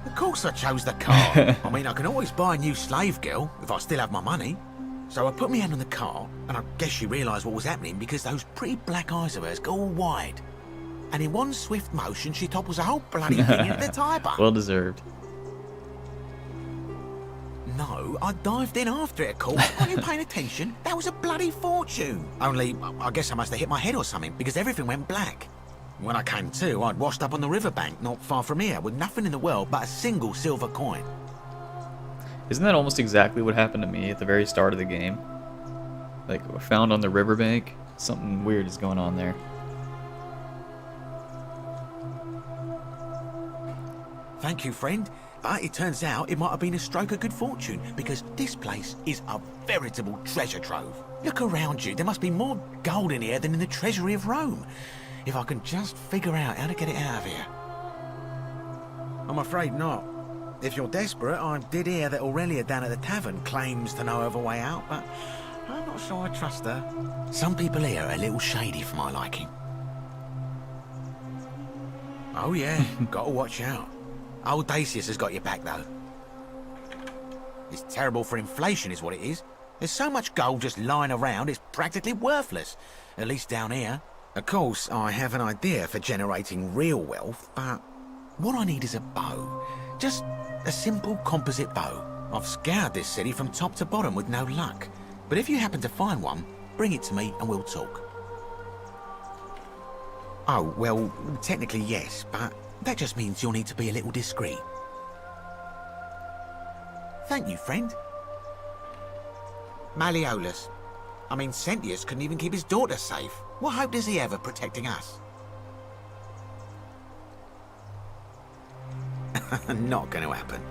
Of course I chose the cart. I mean, I can always buy a new slave girl if I still have my money. So I put my hand on the cart, and I guess she realised what was happening because those pretty black eyes of hers go all wide. And in one swift motion, she topples the whole bloody thing into the tyre bar. Well deserved. No, I dived in after it, of course. Are you paying attention? That was a bloody fortune. Only, I guess I must have hit my head or something, because everything went black. When I came to, I'd washed up on the riverbank, not far from here, with nothing in the world but a single silver coin. Isn't that almost exactly what happened to me at the very start of the game? Like, found on the riverbank. Something weird is going on there. Thank you, friend. But it turns out it might have been a stroke of good fortune, because this place is a veritable treasure trove. Look around you. There must be more gold in here than in the treasury of Rome. If I can just figure out how to get it out of here. I'm afraid not. If you're desperate, I did hear that Aurelia down at the tavern claims to know of a way out, but I'm not sure I trust her. Some people here are a little shady for my liking. Oh yeah, gotta watch out. Old Decius has got your back, though. It's terrible for inflation is what it is. There's so much gold just lying around, it's practically worthless. At least down here. Of course, I have an idea for generating real wealth, but what I need is a bow. Just a simple composite bow. I've scoured this city from top to bottom with no luck. But if you happen to find one, bring it to me and we'll talk. Oh, well, technically yes, but that just means you'll need to be a little discreet. Thank you, friend. Malleolus. I mean, Sentius couldn't even keep his daughter safe. What hope does he have of protecting us? Not going to happen.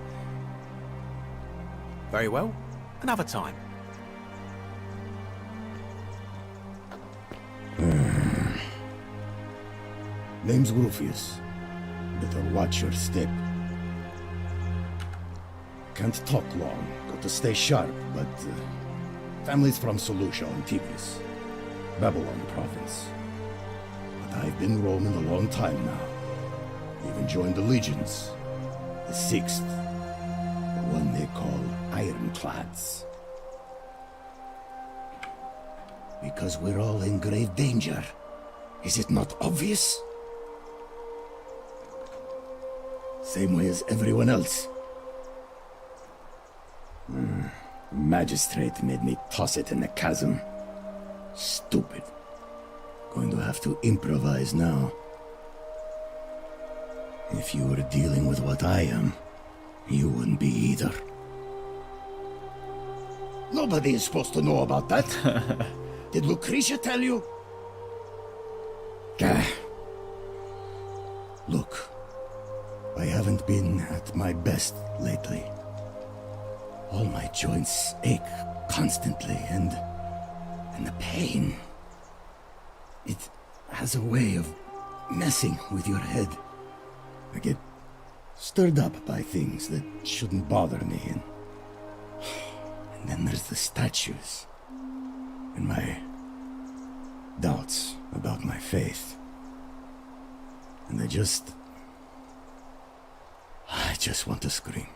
Very well. Another time. Name's Rufius. Better watch your step. Can't talk long, got to stay sharp, but family's from Seleucia on Tivis, Babylon province. But I've been roaming a long time now. Even joined the legions. The 6th, the one they call Ironclads. Because we're all in grave danger. Is it not obvious? Same way as everyone else. Magistrate made me toss it in the chasm. Stupid. Going to have to improvise now. If you were dealing with what I am, you wouldn't be either. Nobody is supposed to know about that. Did Lucretia tell you? Gah. Look, I haven't been at my best lately. All my joints ache constantly, and the pain. It has a way of messing with your head. I get stirred up by things that shouldn't bother me, and then there's the statues, and my doubts about my faith. And I just want to scream.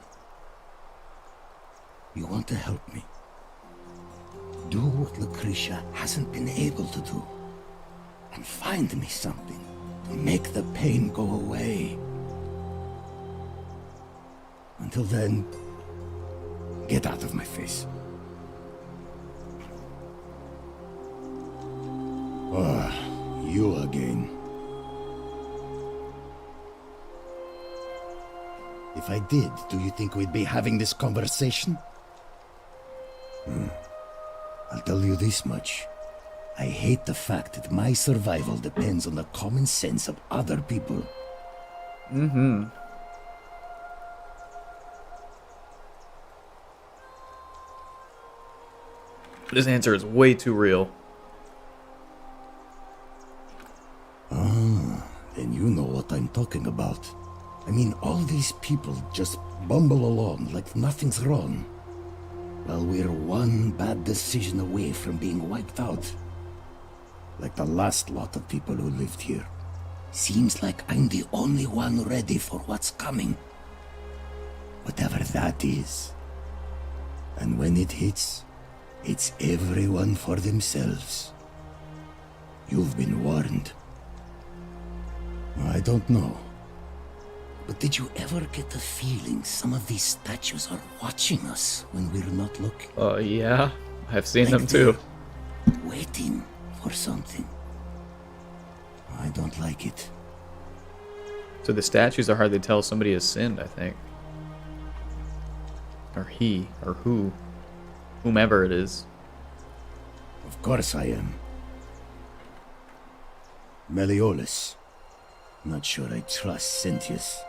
You want to help me? Do what Lucretia hasn't been able to do, and find me something to make the pain go away. Until then, get out of my face. Ah, you again. If I did, do you think we'd be having this conversation? I'll tell you this much. I hate the fact that my survival depends on the common sense of other people. Mm-hmm. This answer is way too real. Ah, then you know what I'm talking about. I mean, all these people just bumble along like nothing's wrong. Well, we're one bad decision away from being wiped out. Like the last lot of people who lived here. Seems like I'm the only one ready for what's coming. Whatever that is. And when it hits, it's everyone for themselves. You've been warned. I don't know. But did you ever get the feeling some of these statues are watching us when we're not looking? Yeah. I've seen Like them too. Waiting for something. I don't like it. So the statues are hardly tell somebody has sinned, I think. Or he, or who. Whomever it is. Of course I am. Meliodas. Not sure I trust Sentius.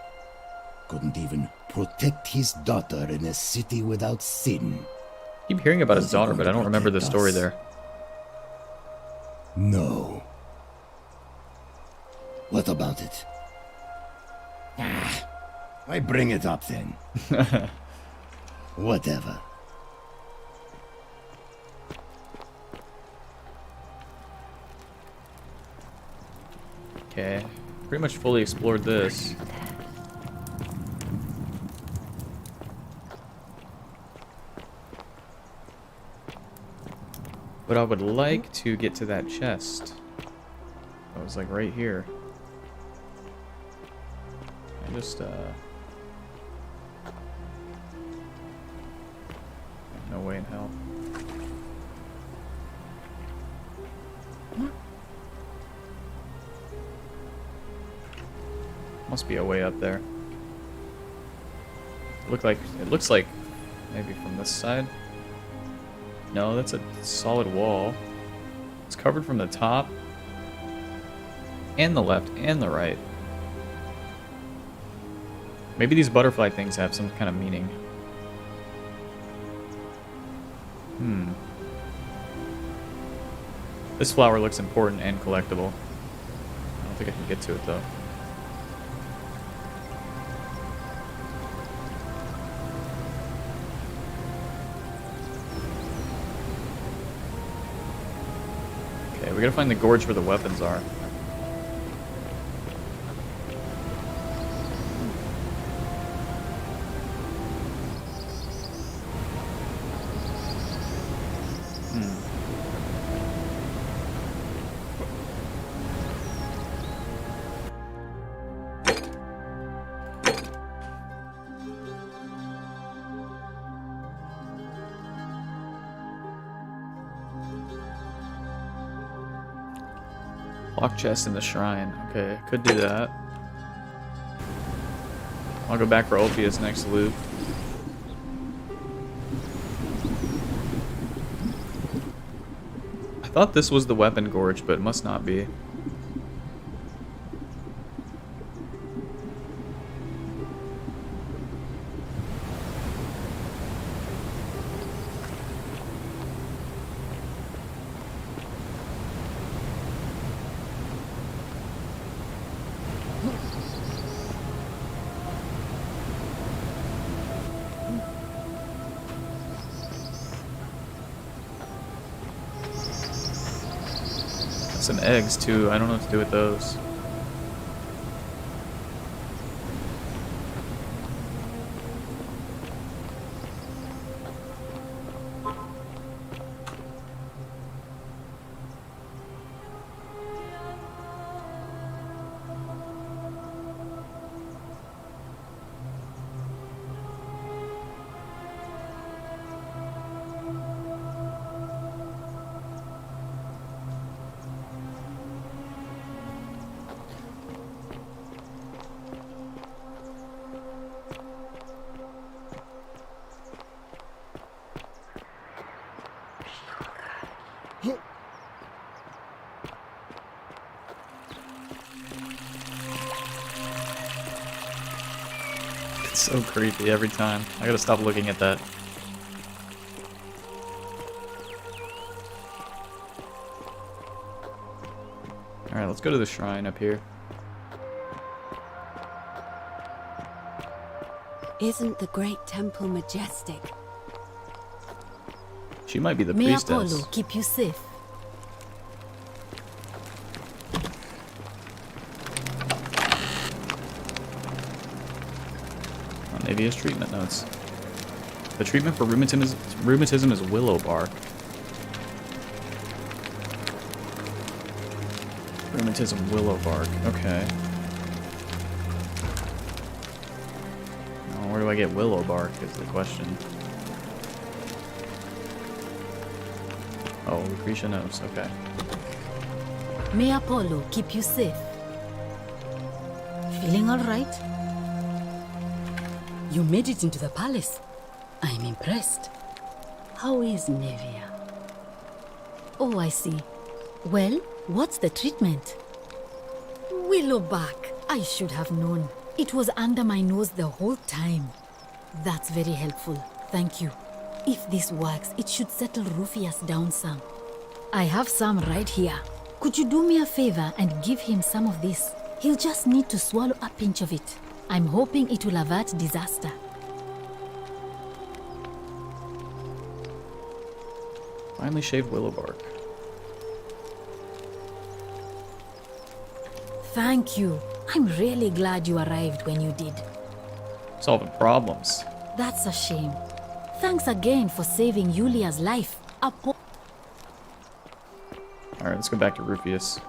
Couldn't even protect his daughter in a city without sin. Keep hearing about his daughter, but I don't remember the story there. No. What about it? Why bring it up then? Whatever. Okay. Pretty much fully explored this. But I would like to get to that chest. That was like right here. I just, no way in hell. Must be a way up there. It looks like maybe from this side. No, that's a solid wall. It's covered from the top and the left and the right. Maybe these butterfly things have some kind of meaning. This flower looks important and collectible. I don't think I can get to it though. Okay, we gotta find the gorge where the weapons are. Lock chest in the shrine. Okay, could do that. I'll go back for Ulpia's next loop. thought this was the weapon gorge, but it must not be. Some eggs too. I don't know what to do with those. It's so creepy every time. I gotta stop looking at that. Alright, let's go to the shrine up here. Isn't the great temple majestic? She might be the May priestess. Apollo keep you safe. Oh, maybe his treatment notes. The treatment for rheumatism is willow bark. Rheumatism willow bark. Okay. Now, where do I get willow bark is the question. Oh, Lucretia knows. Okay. May Apollo keep you safe. Feeling all right? You made it into the palace. I'm impressed. How is Nevia? Oh, I see. Well, what's the treatment? Willowbark. I should have known. It was under my nose the whole time. That's very helpful. Thank you. If this works, it should settle Rufius down some. I have some right here. Could you do me a favor and give him some of this? He'll just need to swallow a pinch of it. I'm hoping it will avert disaster. Finely shaved willow bark. Thank you. I'm really glad you arrived when you did. Solving problems. That's a shame. Thanks again for saving Yulia's life. Alright, let's go back to Rufius.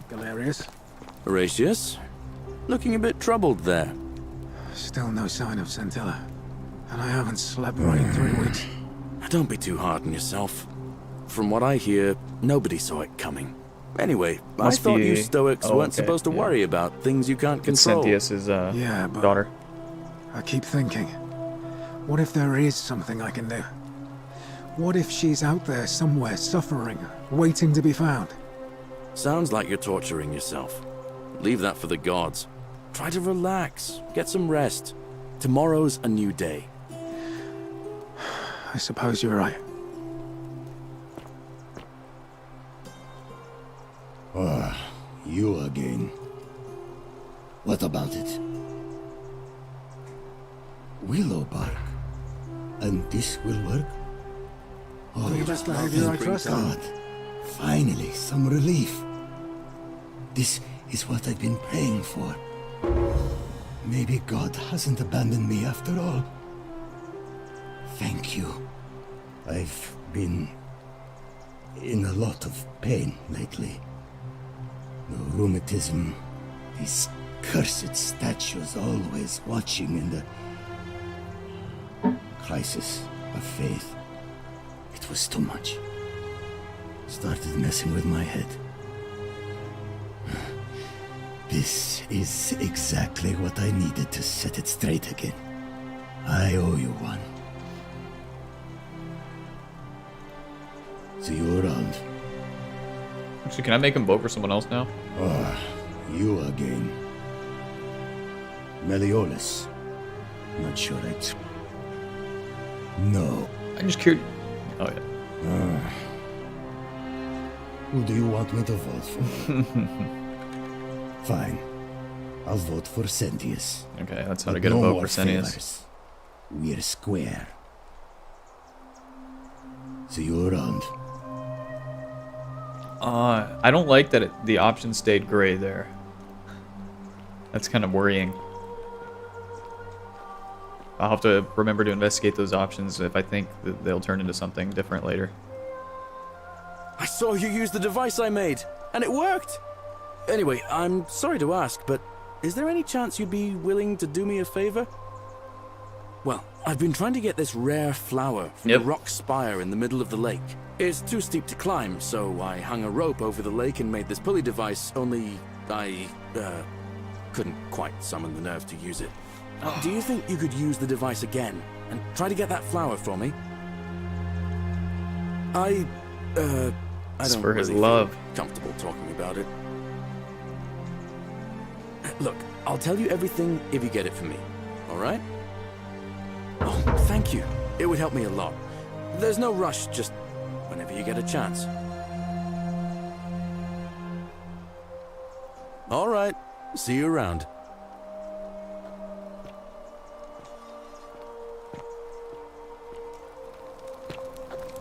Galerius? Horatius? Looking a bit troubled there. Still no sign of Centilla. And I haven't slept right in 3 weeks. Don't be too hard on yourself. From what I hear, nobody saw it coming. Anyway, I thought you Stoics weren't supposed to worry about things you can't control. Cynthia's yeah, but daughter. I keep thinking, what if there is something I can do? What if she's out there somewhere suffering, waiting to be found? Sounds like you're torturing yourself. Leave that for the gods. Try to relax, get some rest. Tomorrow's a new day. I suppose you're right. Ah, you again. What about it? Willow bark. And this will work? Oh, The best behavior I trust in. God. Finally, some relief. This is what I've been praying for. Maybe God hasn't abandoned me after all. Thank you. I've been in a lot of pain lately. The rheumatism, these cursed statues always watching in the crisis of faith. It was too much. Started messing with my head. This is exactly what I needed to set it straight again. I owe you one. See you around. Actually, can I make him vote for someone else now? Ah, you again. Meliodas. Not sure I'd... No. I'm just curious. Oh, yeah. Who do you want me to vote for? Fine. I'll vote for Sentius. Okay, that's how to get a vote for Sentius. We're square. See you around. I don't like that the option stayed gray there. That's kind of worrying. I'll have to remember to investigate those options if I think that they'll turn into something different later. I saw you use the device I made, and it worked! Anyway, I'm sorry to ask, but is there any chance you'd be willing to do me a favor? Well, I've been trying to get this rare flower from the rock spire in the middle of the lake. It's too steep to climb, so I hung a rope over the lake and made this pulley device, only I couldn't quite summon the nerve to use it. Do you think you could use the device again and try to get that flower for me? I don't for his really love. feel comfortable talking about it. Look, I'll tell you everything if you get it for me, all right? Oh, thank you. It would help me a lot. There's no rush, just whenever you get a chance. All right. See you around.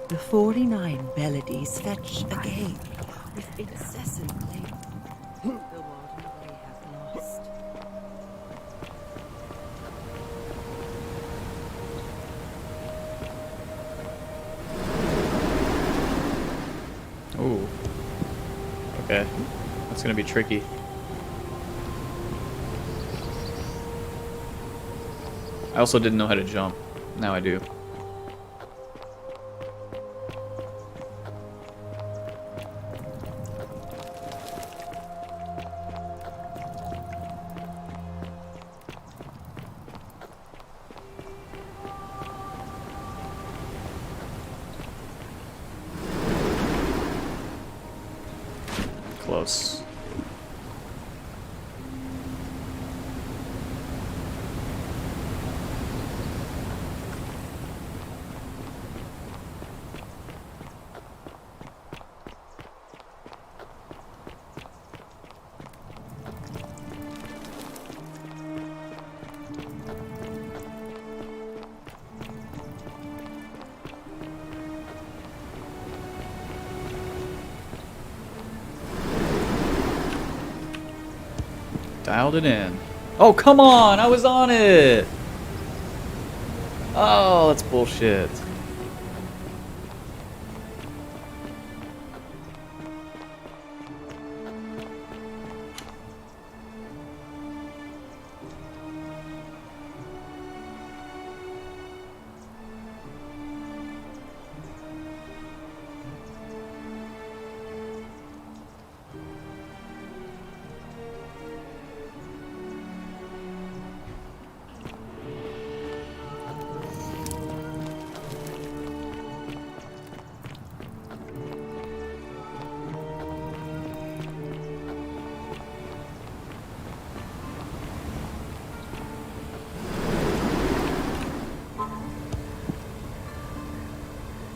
The 49 melodies fetch again with incessant labor. The warden they have lost. Ooh. Okay. That's gonna be tricky. I also didn't know how to jump. Now I do. Close. Dialed it in. Oh, come on! I was on it! Oh, that's bullshit.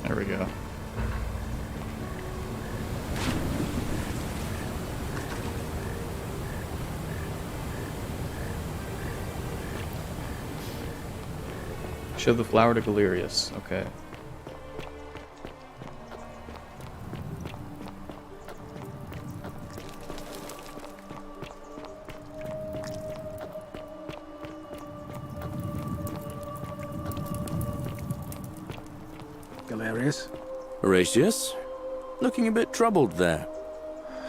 There we go. Show the flower to Galerius. Okay. Galerius? Horatius? Looking a bit troubled there.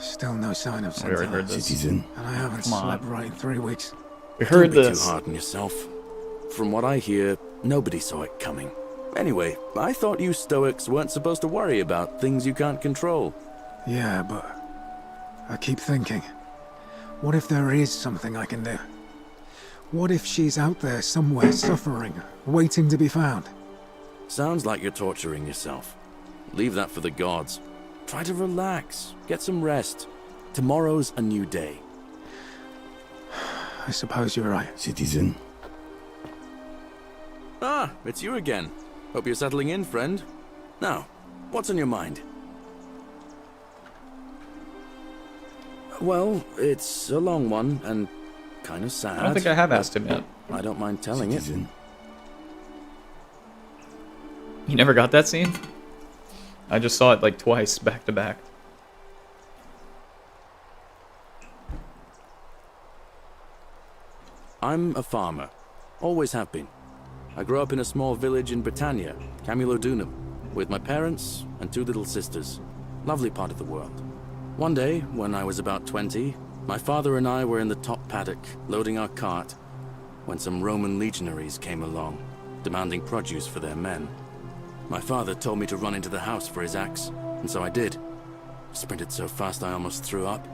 Still no sign of We already heard Centaur. this. Citizen. And I haven't Come on. slept right in 3 weeks. We heard Don't be this. too hard on yourself. From what I hear, nobody saw it coming. Anyway, I thought you Stoics weren't supposed to worry about things you can't control. Yeah, but I keep thinking, what if there is something I can do? What if she's out there somewhere suffering, waiting to be found? Sounds like you're torturing yourself. Leave that for the gods. Try to relax, get some rest. Tomorrow's a new day. I suppose you're right. Citizen. Ah, it's you again. Hope you're settling in, friend. Now, what's on your mind? Well, it's a long one and kind of sad. I don't think I have asked him yet. I don't mind telling Citizen. You never got that scene? I just saw it like twice, back to back. I'm a farmer. Always have been. I grew up in a small village in Britannia, Camulodunum, with my parents and 2 little sisters. Lovely part of the world. One day, when I was about 20, my father and I were in the top paddock, loading our cart, when some Roman legionaries came along, demanding produce for their men. My father told me to run into the house for his axe, and so I did. Sprinted so fast I almost threw up.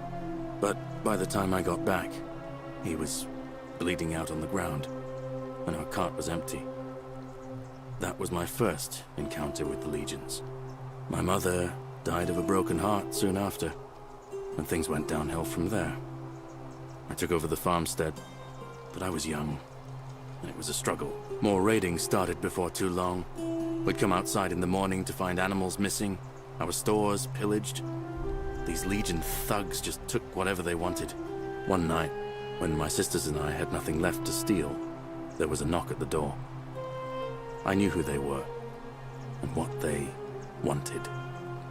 But by the time I got back, he was bleeding out on the ground, and our cart was empty. That was my first encounter with the legions. My mother died of a broken heart soon after, and things went downhill from there. I took over the farmstead, but I was young, and it was a struggle. More raiding started before too long. We'd come outside in the morning to find animals missing, our stores pillaged. These legion thugs just took whatever they wanted. One night, when my sisters and I had nothing left to steal, there was a knock at the door. I knew who they were, and what they wanted.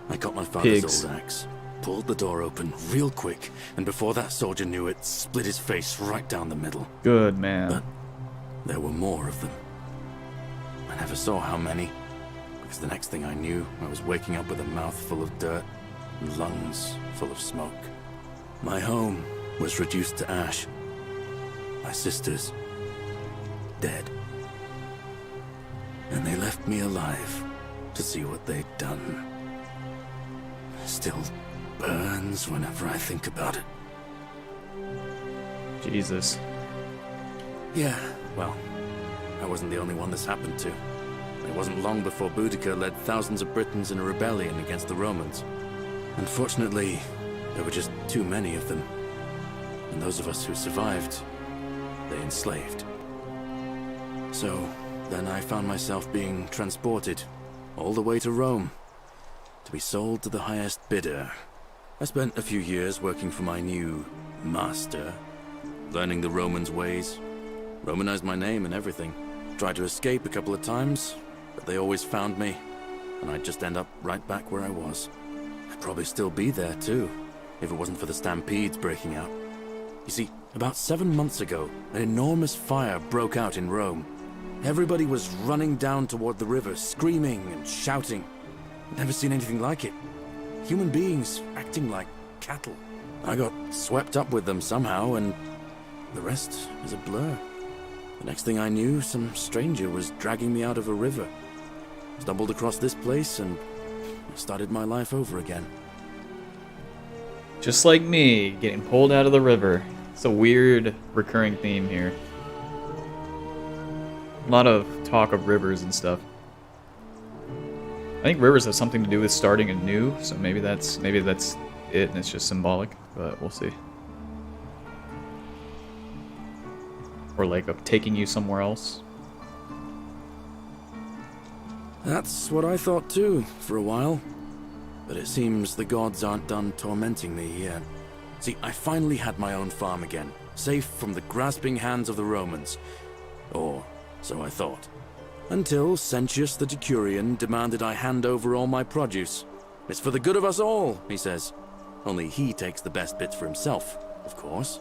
I got my father's Pigs. old axe, pulled the door open real quick, and before that soldier knew it, split his face right down the middle. Good man. But there were more of them. I never saw how many, because the next thing I knew, I was waking up with a mouth full of dirt and lungs full of smoke. My home was reduced to ash. My sisters, dead. And they left me alive to see what they'd done. Still burns whenever I think about it. Jesus. Yeah, well, I wasn't the only one this happened to. It wasn't long before Boudica led thousands of Britons in a rebellion against the Romans. Unfortunately, there were just too many of them. And those of us who survived, they enslaved. So, then I found myself being transported all the way to Rome to be sold to the highest bidder. I spent a few years working for my new master, learning the Romans' ways, Romanized my name and everything. Tried to escape a couple of times, but they always found me, and I'd just end up right back where I was. I'd probably still be there too, if it wasn't for the stampedes breaking out. You see, about 7 months ago, an enormous fire broke out in Rome. Everybody was running down toward the river, screaming and shouting. Never seen anything like it. Human beings acting like cattle. I got swept up with them somehow, and the rest is a blur. The next thing I knew, some stranger was dragging me out of a river. Stumbled across this place and started my life over again. Just like me, getting pulled out of the river. It's a weird recurring theme here. A lot of talk of rivers and stuff. I think rivers have something to do with starting anew, so maybe that's it and it's just symbolic, but we'll see. Or like of taking you somewhere else. That's what I thought too, for a while. But it seems the gods aren't done tormenting me yet. See, I finally had my own farm again, safe from the grasping hands of the Romans. Or so I thought. Until Sentius the Decurion demanded I hand over all my produce. It's for the good of us all, he says. Only he takes the best bits for himself, of course.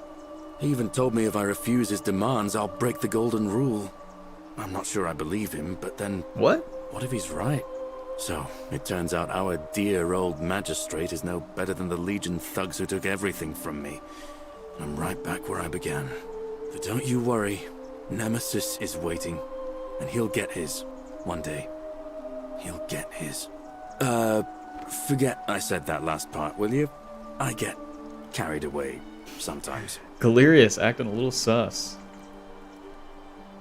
He even told me if I refuse his demands, I'll break the golden rule. I'm not sure I believe him, but then... What? What if he's right? So, it turns out our dear old magistrate is no better than the Legion thugs who took everything from me. I'm right back where I began. But don't you worry, Nemesis is waiting, and he'll get his, one day. He'll get his. Forget I said that last part, will you? I get carried away sometimes. Galerius acting a little sus.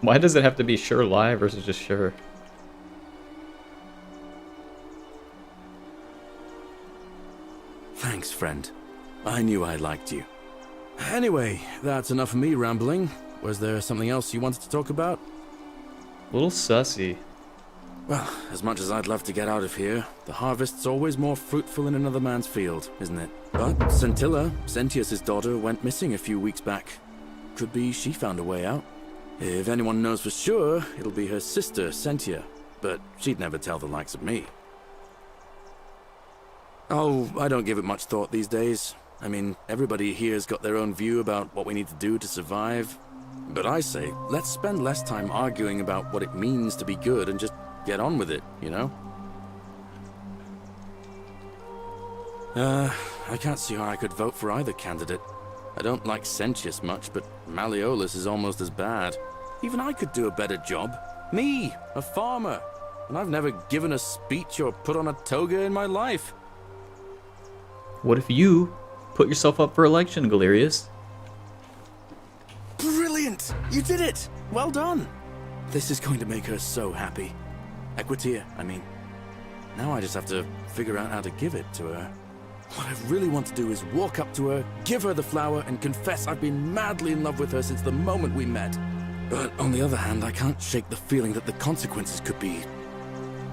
Why does it have to be sure lie versus just sure? Thanks, friend. I knew I liked you. Anyway, that's enough of me rambling. Was there something else you wanted to talk about? A little sussy. Well, as much as I'd love to get out of here, the harvest's always more fruitful in another man's field, isn't it? But Scintilla, Sentius's daughter, went missing a few weeks back. Could be she found a way out. If anyone knows for sure, it'll be her sister, Sentia. But she'd never tell the likes of me. Oh, I don't give it much thought these days. I mean, everybody here's got their own view about what we need to do to survive. But I say, let's spend less time arguing about what it means to be good and just get on with it, you know? I can't see how I could vote for either candidate. I don't like Sentius much, but Malleolus is almost as bad. Even I could do a better job. Me, a farmer. And I've never given a speech or put on a toga in my life. What if you put yourself up for election, Galerius? Brilliant! You did it! Well done! This is going to make her so happy. Equitia, I mean. Now I just have to figure out how to give it to her. What I really want to do is walk up to her, give her the flower, and confess I've been madly in love with her since the moment we met. But on the other hand, I can't shake the feeling that the consequences could be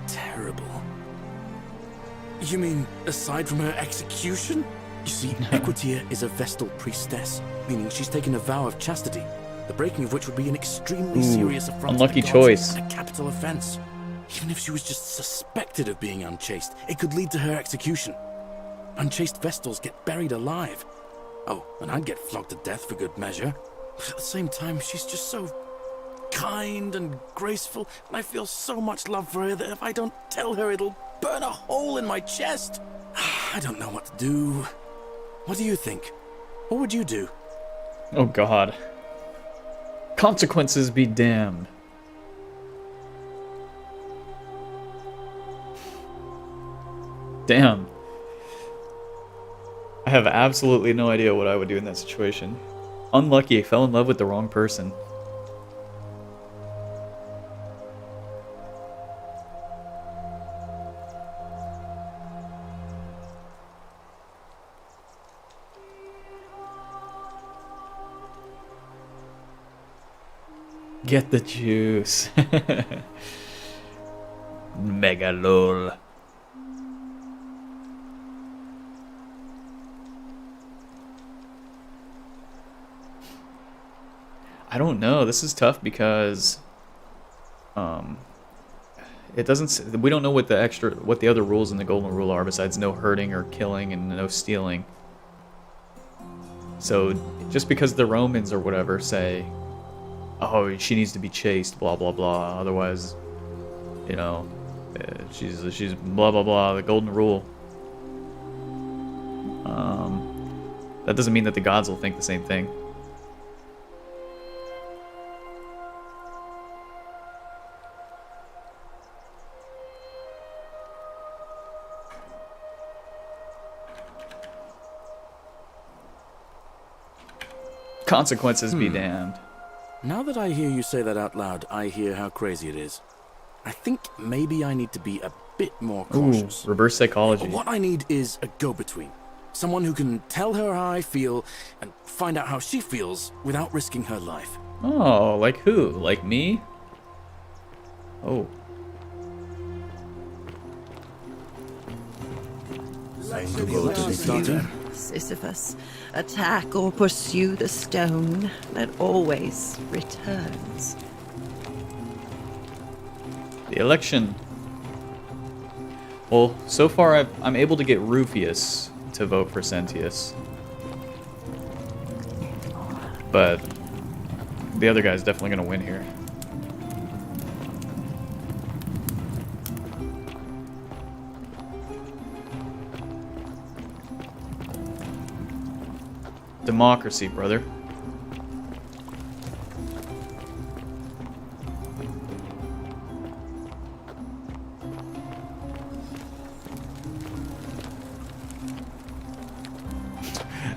terrible. You mean, aside from her execution? You see, Equitia is a Vestal priestess, meaning she's taken a vow of chastity, the breaking of which would be an extremely serious affront unlucky to the gods choice. and a capital offense. Even if she was just suspected of being unchaste, it could lead to her execution. Unchaste Vestals get buried alive. Oh, and I'd get flogged to death for good measure. But at the same time, she's just so kind and graceful, and I feel so much love for her that if I don't tell her, it'll burn a hole in my chest. I don't know what to do. What do you think? What would you do? Oh god. Consequences be damned. Damn. I have absolutely no idea what I would do in that situation. Unlucky, I fell in love with the wrong person. Get the juice. Mega lol. I don't know. This is tough because it doesn't. We don't know what the other rules in the Golden Rule are besides no hurting or killing and no stealing. So just because the Romans or whatever say, oh, she needs to be chaste, blah blah blah. Otherwise, you know, she's blah blah blah. The Golden Rule. That doesn't mean that the gods will think the same thing. Consequences be damned. Now that I hear you say that out loud, I hear how crazy it is. I think maybe I need to be a bit more cautious. Ooh, reverse psychology. What I need is a go-between. Someone who can tell her how I feel and find out how she feels without risking her life. Oh, like who? Like me? Oh. Sisyphus, attack or pursue the stone that always returns. The election. Well, so far I'm able to get Rufius to vote for Sentius. But the other guy's definitely going to win here. Democracy, brother.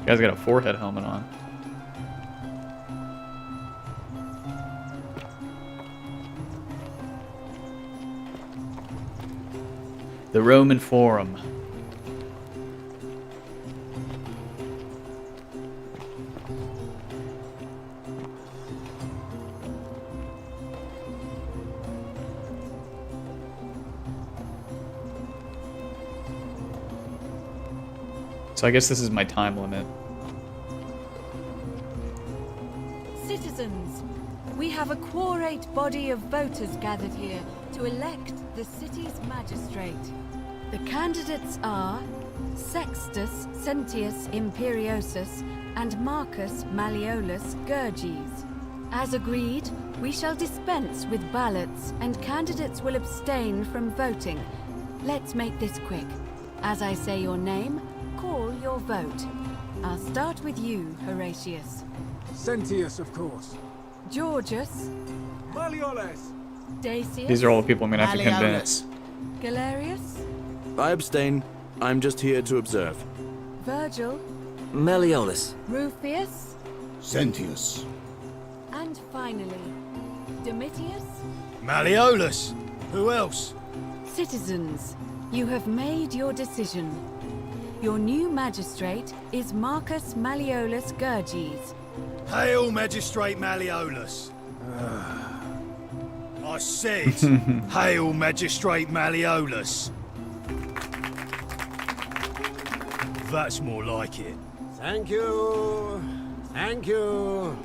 Guy's got a forehead helmet on. The Roman Forum. So I guess this is my time limit. Citizens, we have a quorate body of voters gathered here to elect the city's magistrate. The candidates are Sextus Sentius Imperiosus and Marcus Malleolus Gurges. As agreed, we shall dispense with ballots and candidates will abstain from voting. Let's make this quick. As I say your name, call your vote. I'll start with you, Horatius. Sentius, of course. Georgius. Malleolus. Dacius. These are all the people I'm gonna have to convince. Galerius. I abstain. I'm just here to observe. Virgil. Malleolus. Rufius. Sentius. And finally, Domitius. Malleolus. Who else? Citizens, you have made your decision. Your new magistrate is Marcus Malleolus Gurges. Hail, Magistrate Malleolus. I said, Hail, Magistrate Malleolus. That's more like it. Thank you. Thank you.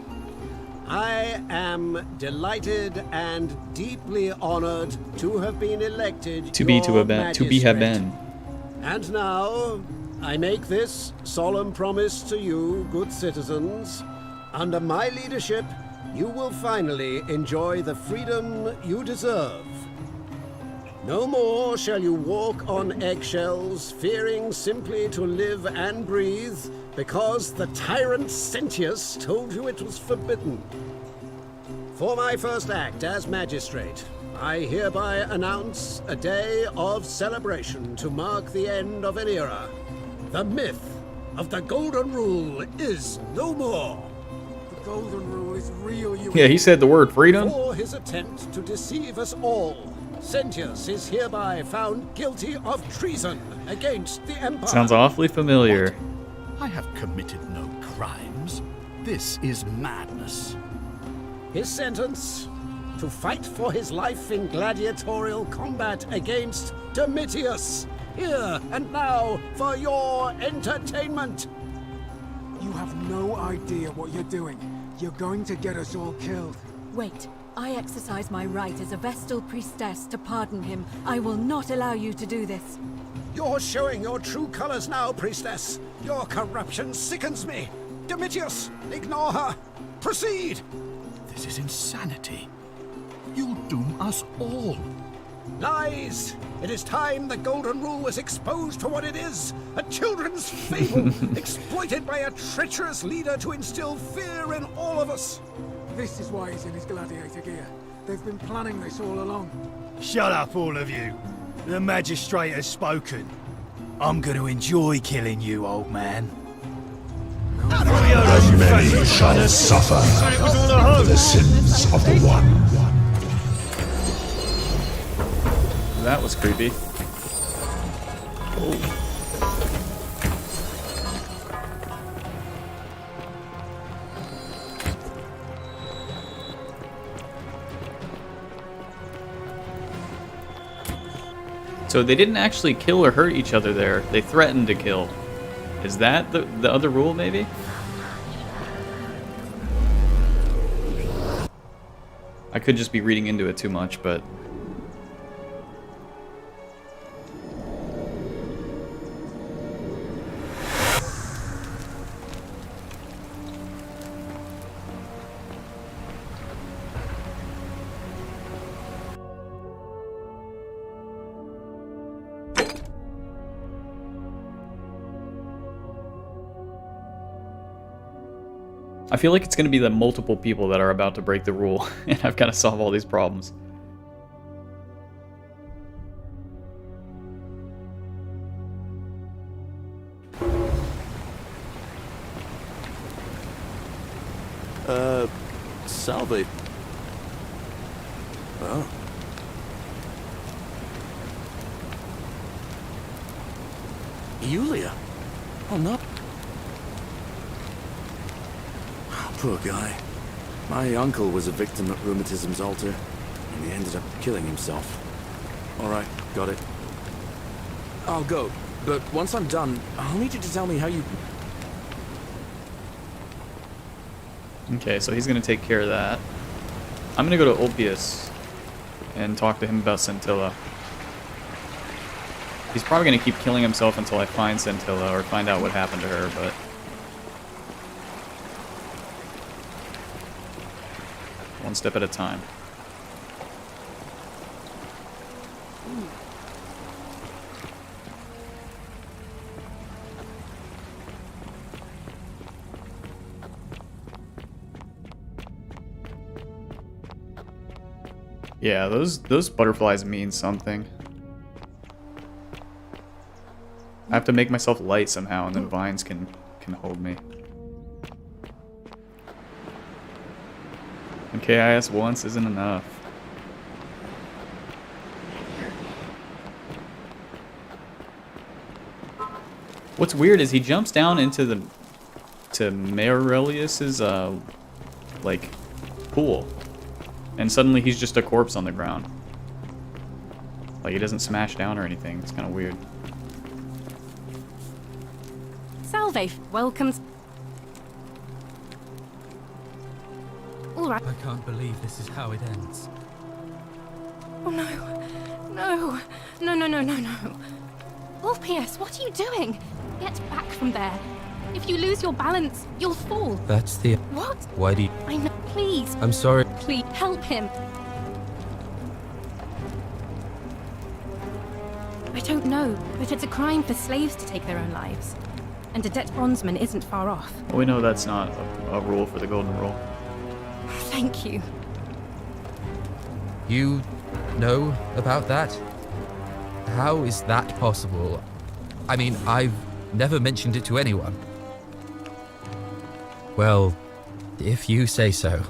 I am delighted and deeply honored to have been elected To be your have been. And now, I make this solemn promise to you, good citizens. Under my leadership, you will finally enjoy the freedom you deserve. No more shall you walk on eggshells, fearing simply to live and breathe, because the tyrant Sentius told you it was forbidden. For my first act as magistrate, I hereby announce a day of celebration to mark the end of an era. The myth of the Golden Rule is no more. The Golden Rule is real, you... Yeah, he said the word freedom. For his attempt to deceive us all, Sentius is hereby found guilty of treason against the Empire. Sounds awfully familiar. I have committed no crimes. This is madness. His sentence: to fight for his life in gladiatorial combat against Domitius. Here and now for your entertainment. You have no idea what you're doing. You're going to get us all killed. Wait, I exercise my right as a Vestal priestess to pardon him. I will not allow you to do this. You're showing your true colors now, priestess. Your corruption sickens me. Domitius, ignore her. Proceed. This is insanity. You'll doom us all. Lies! It is time the Golden Rule was exposed for what it is. A children's fable, exploited by a treacherous leader to instill fear in all of us. This is why he's in his gladiator gear. They've been planning this all along. Shut up, all of you. The magistrate has spoken. I'm going to enjoy killing you, old man. And many shall suffer for the sins of the one. That was creepy. Oh. So they didn't actually kill or hurt each other there. They threatened to kill. Is that the other rule, maybe? I could just be reading into it too much, but... I feel like it's going to be the multiple people that are about to break the rule, and I've got to solve all these problems. Salve. Oh. Yulia? Oh, no. Poor guy. My uncle was a victim at rheumatism's altar, and he ended up killing himself. Alright, got it. I'll go, but once I'm done, I'll need you to tell me how you... Okay, so he's going to take care of that. I'm going to go to Ulpius and talk to him about Scintilla. He's probably going to keep killing himself until I find Scintilla or find out what happened to her, but... one step at a time. Yeah, those butterflies mean something. I have to make myself light somehow, and then vines can hold me. And KIS once isn't enough. What's weird is he jumps down into Maurelius's like pool, and suddenly he's just a corpse on the ground. Like he doesn't smash down or anything. It's kind of weird. Salve, welcome. All right. I can't believe this is how it ends. Oh no, no, no, no, no, no, no. Ulpius, what are you doing? Get back from there. If you lose your balance, you'll fall. That's the... What? Why do you... I know. Please. I'm sorry. Please, help him. I don't know, but it's a crime for slaves to take their own lives. And a debt bondsman isn't far off. Well, we know that's not a rule for the Golden Rule. Thank you. You know about that? How is that possible? I mean, I've never mentioned it to anyone. Well, if you say so.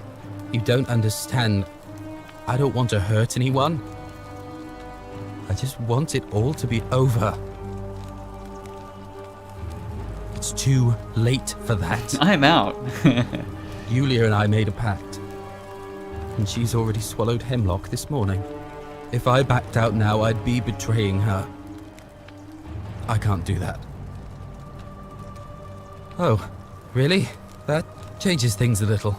You don't understand. I don't want to hurt anyone. I just want it all to be over. It's too late for that. I'm out. Yulia and I made a pact. And she's already swallowed hemlock this morning. If I backed out now, I'd be betraying her. I can't do that. Oh, really? That changes things a little.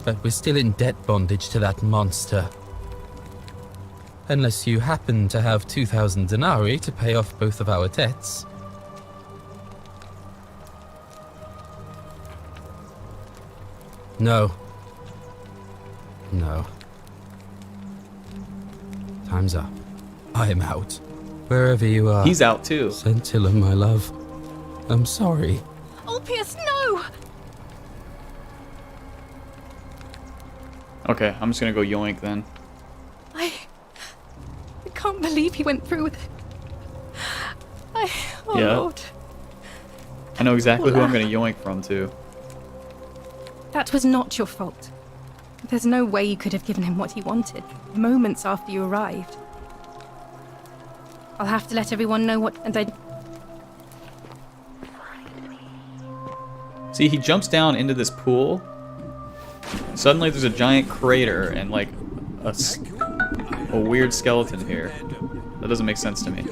But we're still in debt bondage to that monster. Unless you happen to have 2,000 denarii to pay off both of our debts. No. No. Time's up. I'm out. Wherever you are. He's out too. Scintilla, my love. I'm sorry. Ulpius, no! Okay, I'm just gonna go yoink then. I can't believe he went through with it. Oh yeah. Lord. I know exactly who I'm gonna yoink from too. That was not your fault. There's no way you could have given him what he wanted, moments after you arrived. I'll have to let everyone know what... and I... See, he jumps down into this pool. Suddenly there's a giant crater and like a weird skeleton here. That doesn't make sense to me.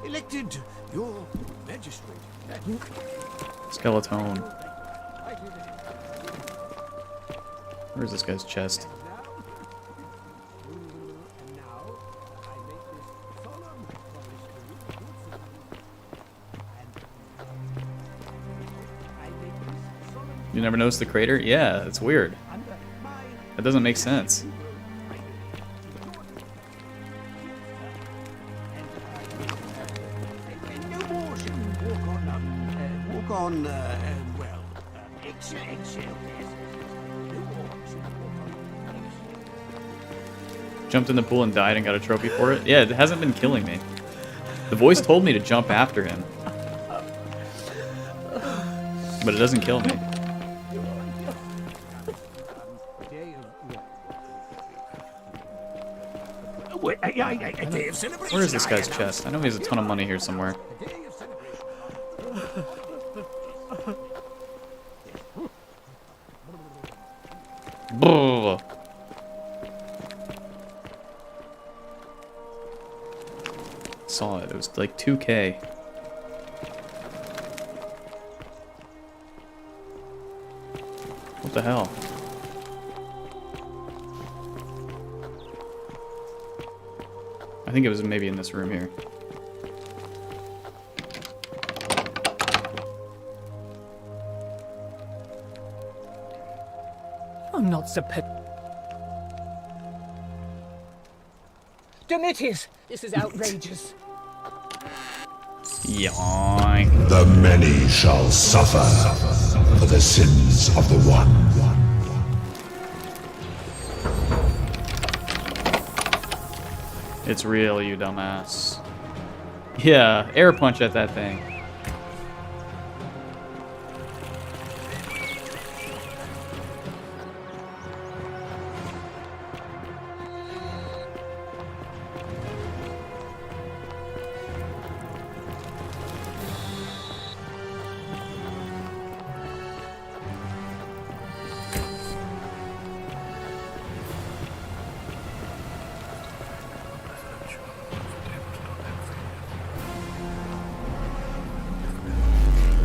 Elected your magistrate. Skeleton. Where's this guy's chest? You never noticed the crater? Yeah, it's weird. That doesn't make sense. Jumped in the pool and died and got a trophy for it? Yeah, it hasn't been killing me. The voice told me to jump after him. But it doesn't kill me. Where is this guy's chest? I know he has a ton of money here somewhere. Bull. Saw it. It was like 2K. What the hell? I think it was maybe in this room here. I'm not supposed. Domitius, this is outrageous. Yoink. The many shall suffer for the sins of the one. It's real, you dumbass. Yeah, air punch at that thing.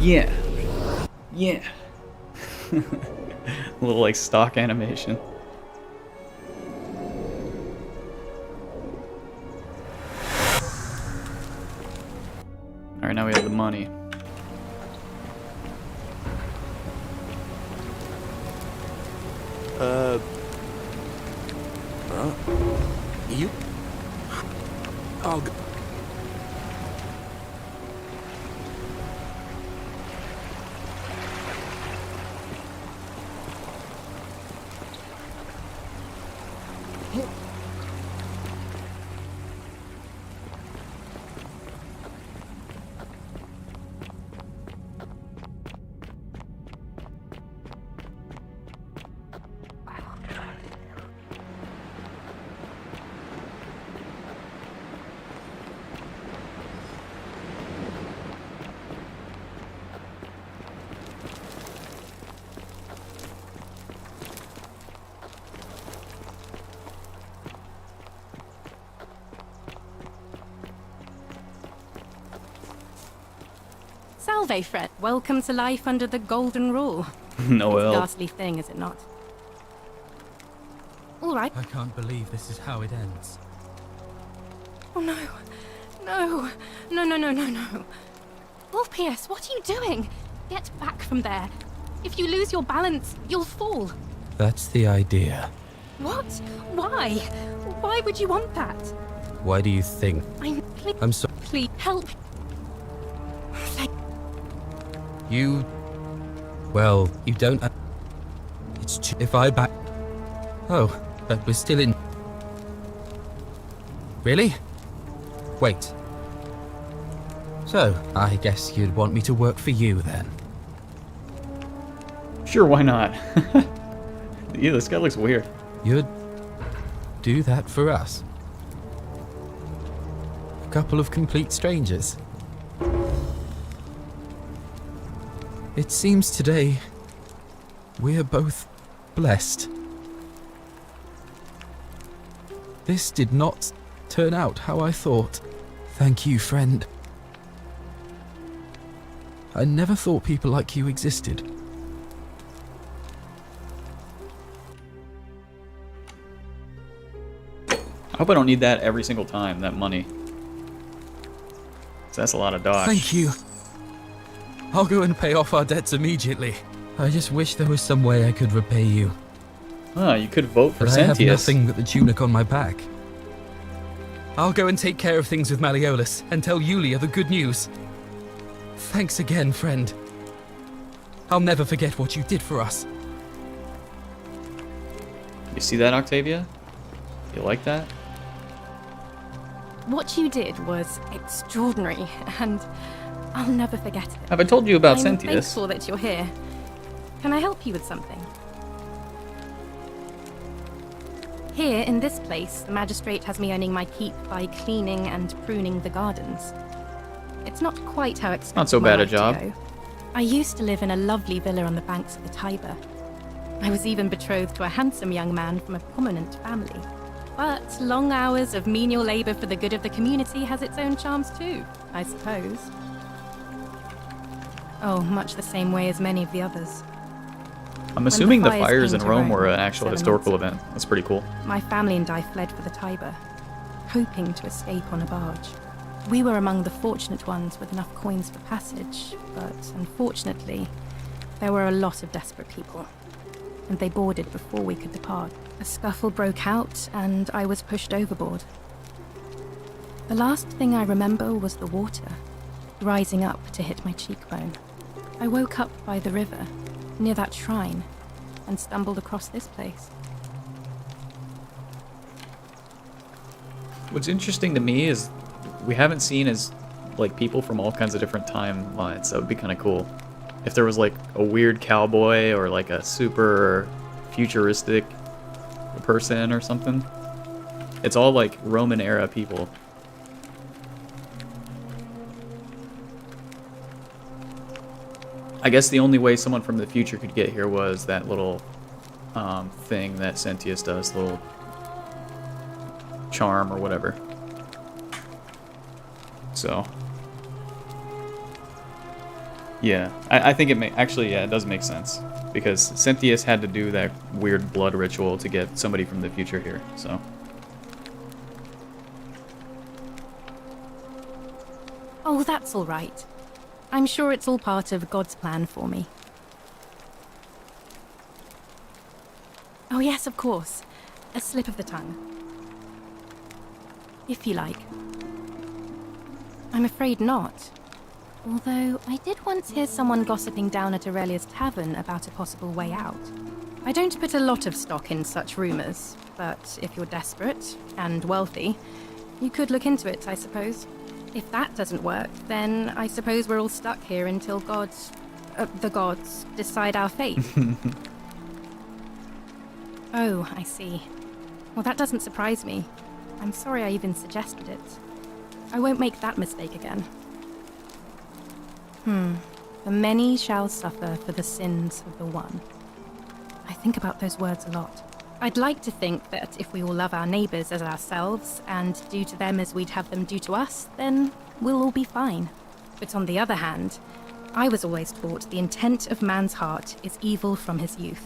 Yeah. Yeah. A little like stock animation. Alright, now we have the money. You? I'll go. Salve, Fred. Welcome to life under the golden rule. No It's a help. ghastly thing, is it not? All right. I can't believe this is how it ends. Oh no. No. No, no, no, no, no. Wolf-Pierce, what are you doing? Get back from there. If you lose your balance, you'll fall. That's the idea. What? Why? Why would you want that? Why do you think? I'm so. Please, help. You. Well, you don't. It's if I back. Oh, but we're still in. Really? Wait. So, I guess you'd want me to work for you then. Sure, why not? Yeah, this guy looks weird. You'd do that for us? A couple of complete strangers. It seems today we're both blessed. This did not turn out how I thought. Thank you, friend. I never thought people like you existed. I hope I don't need that every single time, that money. 'Cause that's a lot of dodge. Thank you. I'll go and pay off our debts immediately. I just wish there was some way I could repay you. Ah, you could vote for But I have Sentius. nothing but the tunic on my back. I'll go and take care of things with Malleolus and tell Yulia the good news. Thanks again, friend. I'll never forget what you did for us. You see that, Octavia? You like that? What you did was extraordinary, and I'll never forget it. Have I told you about I'm Sentius? thankful that you're here. Can I help you with something? Here, in this place, the magistrate has me earning my keep by cleaning and pruning the gardens. It's not quite how expensive Not so my bad a life to job. go. I used to live in a lovely villa on the banks of the Tiber. I was even betrothed to a handsome young man from a prominent family. But long hours of menial labor for the good of the community has its own charms too, I suppose. Oh, much the same way as many of the others. I'm assuming the fires fires came in to Rome were Rome an actual 7 historical months event. That's pretty cool. My family and I fled for the Tiber, hoping to escape on a barge. We were among the fortunate ones with enough coins for passage, but unfortunately, there were a lot of desperate people, and they boarded before we could depart. A scuffle broke out, and I was pushed overboard. The last thing I remember was the water, rising up to hit my cheekbone. I woke up by the river, near that shrine, and stumbled across this place. What's interesting to me is we haven't seen as like people from all kinds of different timelines. That would be kind of cool. If there was like a weird cowboy or like a super futuristic person or something. It's all like Roman era people. I guess the only way someone from the future could get here was that little thing that Sentius does, the little charm or whatever. So, yeah, I think it does make sense because Sentius had to do that weird blood ritual to get somebody from the future here. So, Oh, that's all right. I'm sure it's all part of God's plan for me. Oh yes, of course. A slip of the tongue. If you like. I'm afraid not. Although, I did once hear someone gossiping down at Aurelia's tavern about a possible way out. I don't put a lot of stock in such rumors, but if you're desperate and wealthy, you could look into it, I suppose. If that doesn't work, then I suppose we're all stuck here until the gods decide our fate. Oh, I see. Well, that doesn't surprise me. I'm sorry I even suggested it. I won't make that mistake again. The many shall suffer for the sins of the one. I think about those words a lot. I'd like to think that if we all love our neighbours as ourselves and do to them as we'd have them do to us, then we'll all be fine. But on the other hand, I was always taught the intent of man's heart is evil from his youth,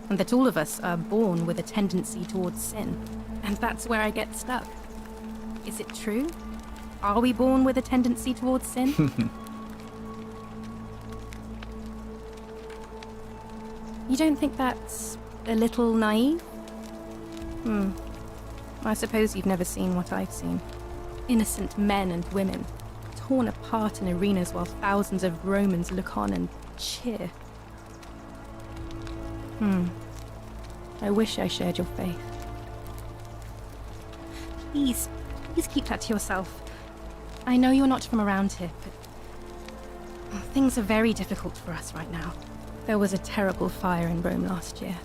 and that all of us are born with a tendency towards sin. And that's where I get stuck. Is it true? Are we born with a tendency towards sin? You don't think that's a little naive? I suppose you've never seen what I've seen. Innocent men and women, torn apart in arenas while thousands of Romans look on and cheer. I wish I shared your faith. Please keep that to yourself. I know you're not from around here, but things are very difficult for us right now. There was a terrible fire in Rome last year,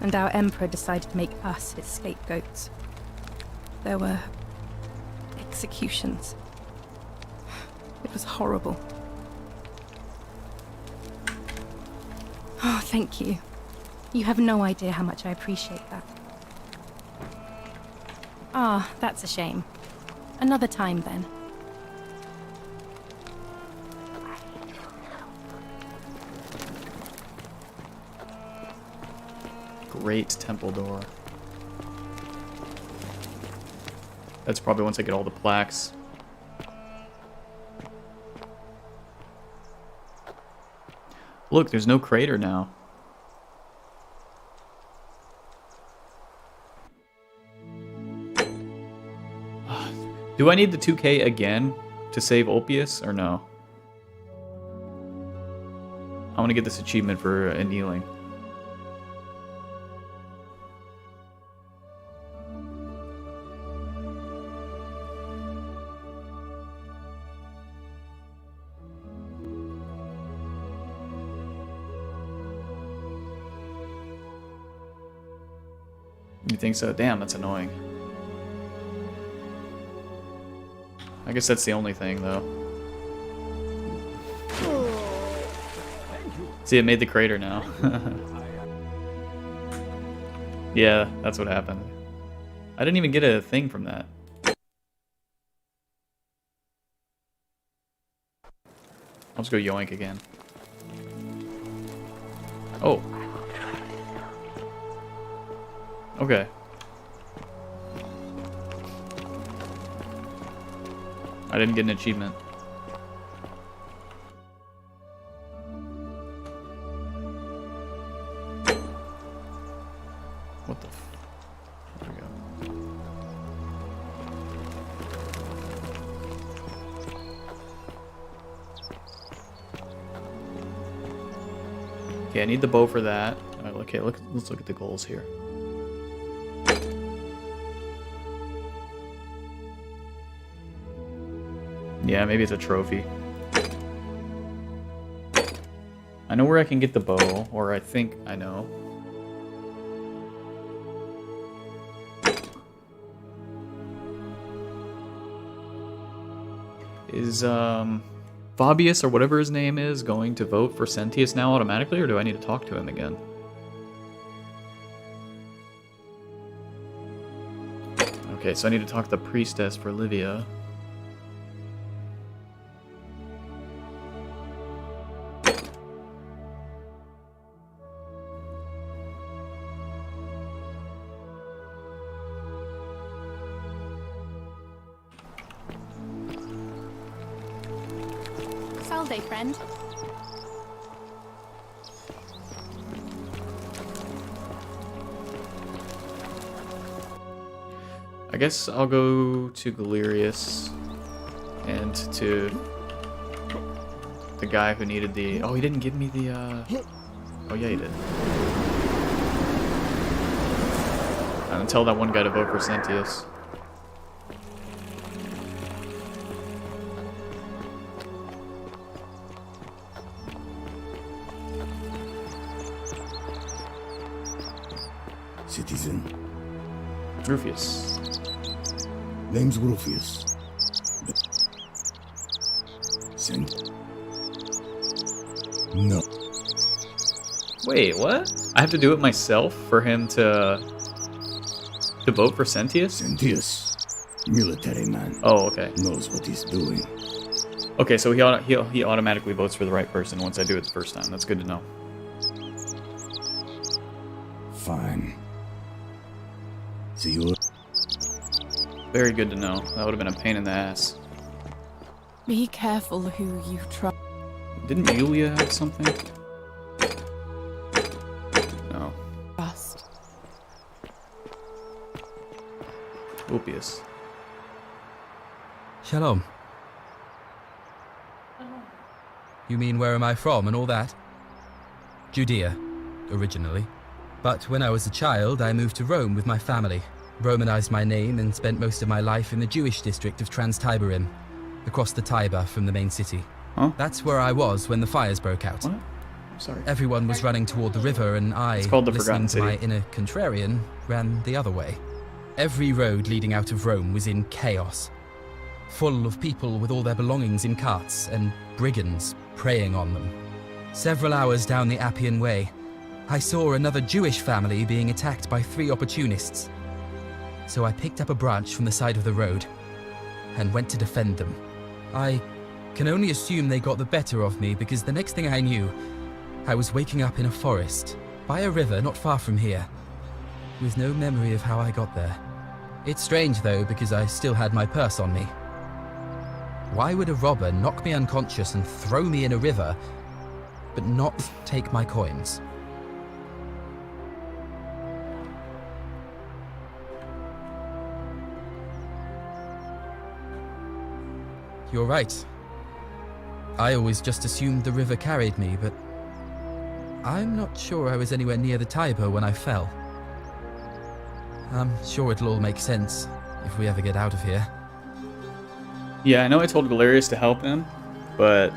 and our emperor decided to make us his scapegoats. There were executions. It was horrible. Oh, thank you. You have no idea how much I appreciate that. Ah, that's a shame. Another time then. Great temple door. That's probably once I get all the plaques. Look, there's no crater now. Do I need the 2K again to save Ulpius or no? I want to get this achievement for annealing. You think so? Damn, that's annoying. I guess that's the only thing, though. See, it made the crater now. Yeah, that's what happened. I didn't even get a thing from that. I'll just go yoink again. Oh. Okay. I didn't get an achievement. What the f... There we go. Okay, I need the bow for that. Okay, let's look at the goals here. Yeah, maybe it's a trophy. I know where I can get the bow, or I think I know. Is, Fabius, or whatever his name is, going to vote for Sentius now automatically, or do I need to talk to him again? Okay, so I need to talk to the priestess for Livia. Salve, friend. I guess I'll go to Galerius and to the guy who needed the... Oh, he didn't give me the... Oh, yeah, he did. And tell that one guy to vote for Sentius. Citizen. Rufius. Name's Rufius. Send. No. Wait, what? I have to do it myself for him to vote for Sentius? Sentius, military man. Oh, okay. Knows what he's doing. Okay, so he automatically votes for the right person once I do it the first time. That's good to know. Fine. See you. Very good to know. That would have been a pain in the ass. Be careful who you trust. Didn't Yulia have something? No. Trust. Ulpius. Shalom. You mean where am I from and all that? Judea, originally. But when I was a child, I moved to Rome with my family, Romanized my name and spent most of my life in the Jewish district of Trans-Tiberim, across the Tiber from the main city. Huh? That's where I was when the fires broke out. What? Sorry. Everyone was running toward the river and I, It's called the listening Forgotten to my City. inner contrarian, ran the other way. Every road leading out of Rome was in chaos, full of people with all their belongings in carts and brigands preying on them. Several hours down the Appian Way, I saw another Jewish family being attacked by 3 opportunists. So I picked up a branch from the side of the road and went to defend them. I can only assume they got the better of me because the next thing I knew, I was waking up in a forest, by a river not far from here, with no memory of how I got there. It's strange though because I still had my purse on me. Why would a robber knock me unconscious and throw me in a river, but not take my coins? You're right. I always just assumed the river carried me, but I'm not sure I was anywhere near the typo when I fell. I'm sure it'll all make sense if we ever get out of here. Yeah, I know I told Galerius to help him, but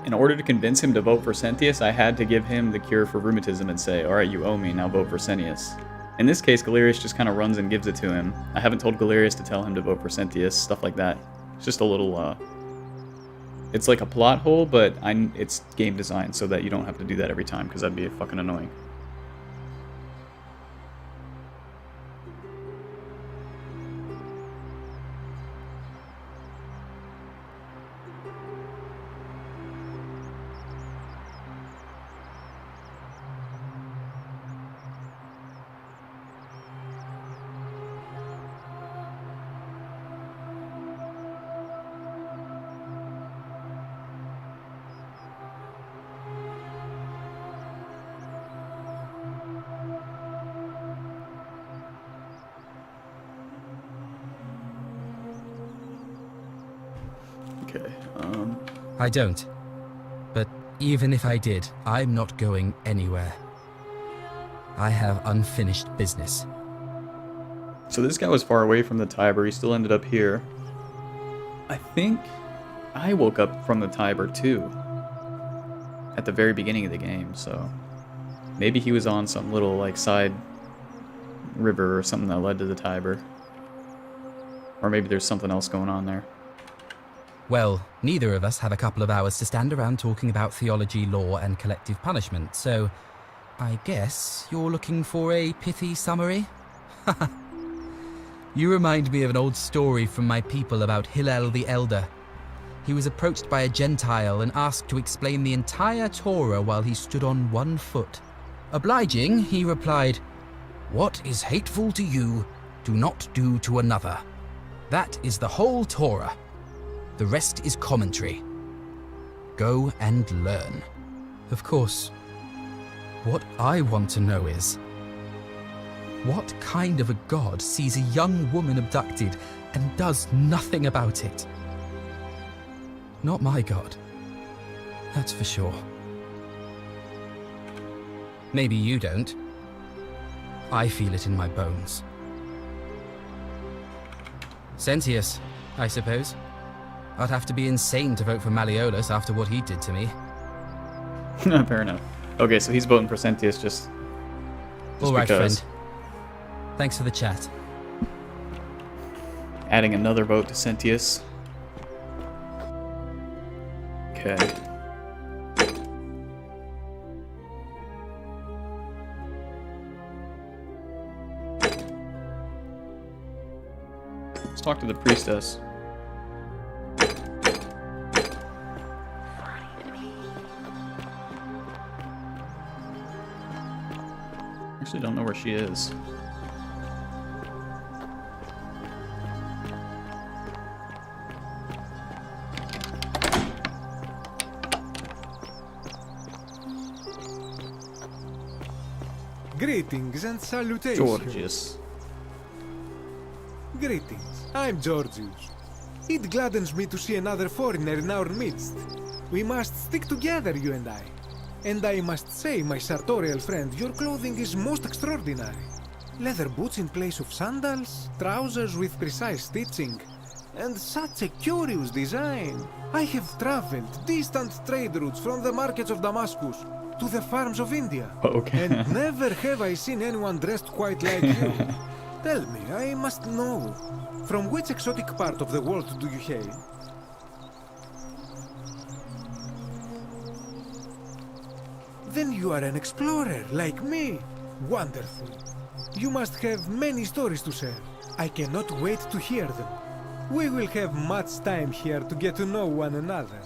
in order to convince him to vote for Sentius, I had to give him the cure for rheumatism and say, alright, you owe me, now vote for Sentius. In this case, Galerius just kind of runs and gives it to him. I haven't told Galerius to tell him to vote for Sentius, stuff like that. It's just a little, it's like a plot hole, but it's game design so that you don't have to do that every time, because that'd be fucking annoying. Okay, I don't. But even if I did, I'm not going anywhere. I have unfinished business. So this guy was far away from the Tiber. He still ended up here. I think I woke up from the Tiber too. At the very beginning of the game, so maybe he was on some little like side river or something that led to the Tiber. Or maybe there's something else going on there. Well, neither of us have a couple of hours to stand around talking about theology, law, and collective punishment, so I guess you're looking for a pithy summary? You remind me of an old story from my people about Hillel the Elder. He was approached by a Gentile and asked to explain the entire Torah while he stood on one foot. Obliging, he replied, "What is hateful to you, do not do to another. That is the whole Torah. The rest is commentary. Go and learn." Of course, what I want to know is, what kind of a god sees a young woman abducted and does nothing about it? Not my god. That's for sure. Maybe you don't. I feel it in my bones. Sentius, I suppose. I'd have to be insane to vote for Malleolus after what he did to me. Fair enough. Okay, so he's voting for Sentius just All right, because. friend. Thanks for the chat. Adding another vote to Sentius. Okay. Let's talk to the priestess. Actually don't know where she is. Greetings and salutations. Georgius. Greetings. I'm Georgius. It gladdens me to see another foreigner in our midst. We must stick together, you and I. And I must say, my sartorial friend, your clothing is most extraordinary. Leather boots in place of sandals, trousers with precise stitching, and such a curious design. I have traveled distant trade routes from the markets of Damascus to the farms of India. Okay. And never have I seen anyone dressed quite like you. Tell me, I must know, from which exotic part of the world do you hail? Then you are an explorer, like me. Wonderful. You must have many stories to share. I cannot wait to hear them. We will have much time here to get to know one another.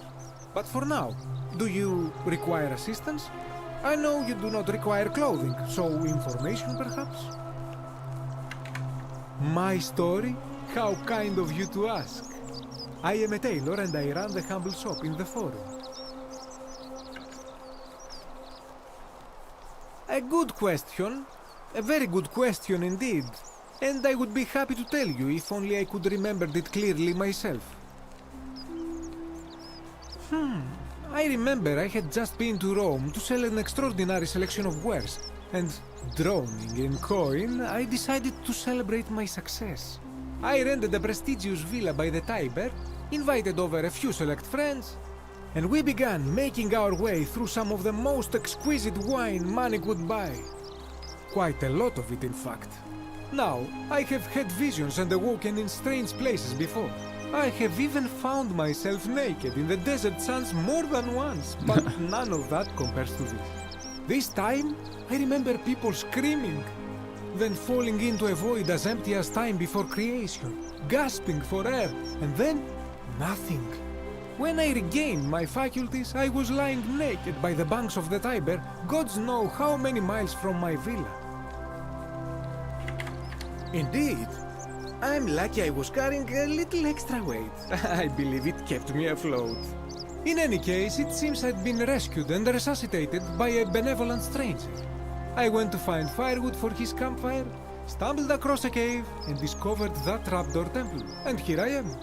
But for now, do you require assistance? I know you do not require clothing, so information perhaps? My story? How kind of you to ask. I am a tailor and I run the humble shop in the forum. A good question. A very good question indeed. And I would be happy to tell you if only I could remember it clearly myself. I remember I had just been to Rome to sell an extraordinary selection of wares, and drowning in coin, I decided to celebrate my success. I rented a prestigious villa by the Tiber, invited over a few select friends, and we began making our way through some of the most exquisite wine money could buy. Quite a lot of it, in fact. Now, I have had visions and awoken in strange places before. I have even found myself naked in the desert sands more than once, but none of that compares to this. This time, I remember people screaming, then falling into a void as empty as time before creation, gasping for air, and then nothing. When I regained my faculties, I was lying naked by the banks of the Tiber, gods know how many miles from my villa. Indeed, I'm lucky I was carrying a little extra weight. I believe it kept me afloat. In any case, it seems I'd been rescued and resuscitated by a benevolent stranger. I went to find firewood for his campfire, stumbled across a cave, and discovered that trapdoor temple. And here I am.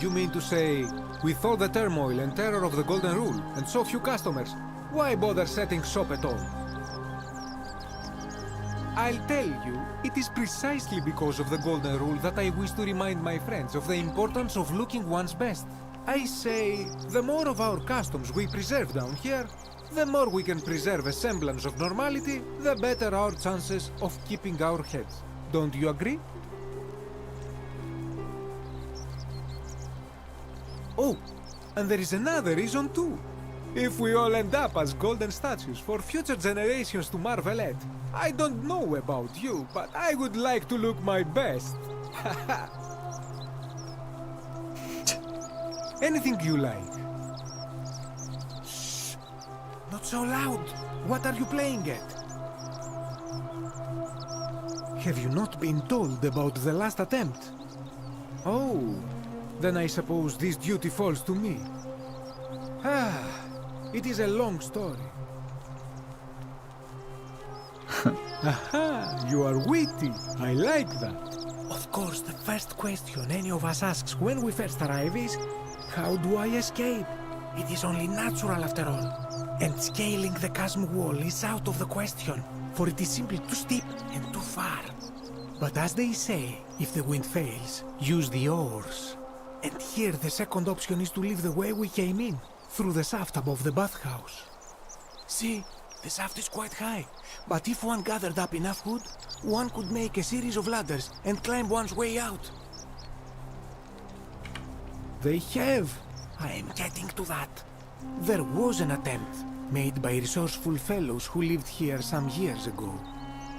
You mean to say, with all the turmoil and terror of the Golden Rule, and so few customers, why bother setting shop at all? I'll tell you, it is precisely because of the Golden Rule that I wish to remind my friends of the importance of looking one's best. I say, the more of our customs we preserve down here, the more we can preserve a semblance of normality, the better our chances of keeping our heads. Don't you agree? Oh, and there is another reason too. If we all end up as golden statues for future generations to marvel at, I don't know about you, but I would like to look my best. Anything you like. Shh! Not so loud. What are you playing at? Have you not been told about the last attempt? Oh, then I suppose this duty falls to me. Ah, it is a long story. Aha, you are witty. I like that. Of course, the first question any of us asks when we first arrive is, how do I escape? It is only natural after all. And scaling the chasm wall is out of the question, for it is simply too steep and too far. But as they say, if the wind fails, use the oars. And here the second option is to leave the way we came in, through the shaft above the bathhouse. See, the shaft is quite high, but if one gathered up enough wood, one could make a series of ladders and climb one's way out. They have. I am getting to that. There was an attempt, made by resourceful fellows who lived here some years ago.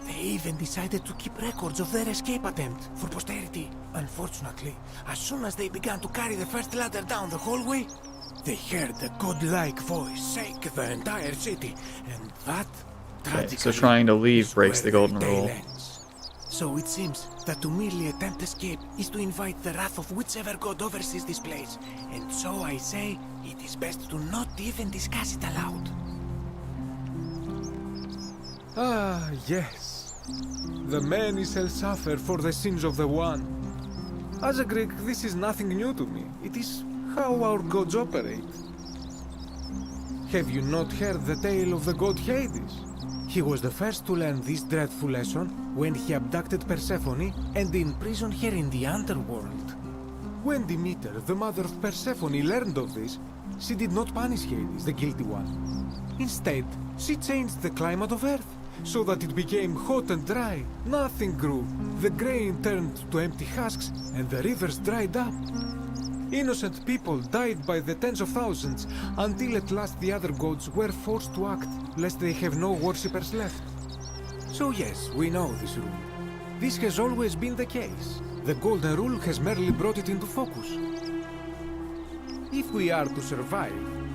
They even decided to keep records of their escape attempt for posterity. Unfortunately, as soon as they began to carry the first ladder down the hallway, they heard a godlike voice shake the entire city, and that, okay, so trying to leave breaks the golden rule. So it seems that to merely attempt escape is to invite the wrath of whichever god oversees this place, and so I say it is best to not even discuss it aloud. Ah, yes. The many shall suffer for the sins of the one. As a Greek, this is nothing new to me. It is how our gods operate. Have you not heard the tale of the god Hades? He was the first to learn this dreadful lesson when he abducted Persephone and imprisoned her in the underworld. When Demeter, the mother of Persephone, learned of this, she did not punish Hades, the guilty one. Instead, she changed the climate of Earth, so that it became hot and dry. Nothing grew. The grain turned to empty husks, and the rivers dried up. Innocent people died by the tens of thousands, until at last the other gods were forced to act, lest they have no worshippers left. So yes, we know this rule. This has always been the case. The Golden Rule has merely brought it into focus. If we are to survive,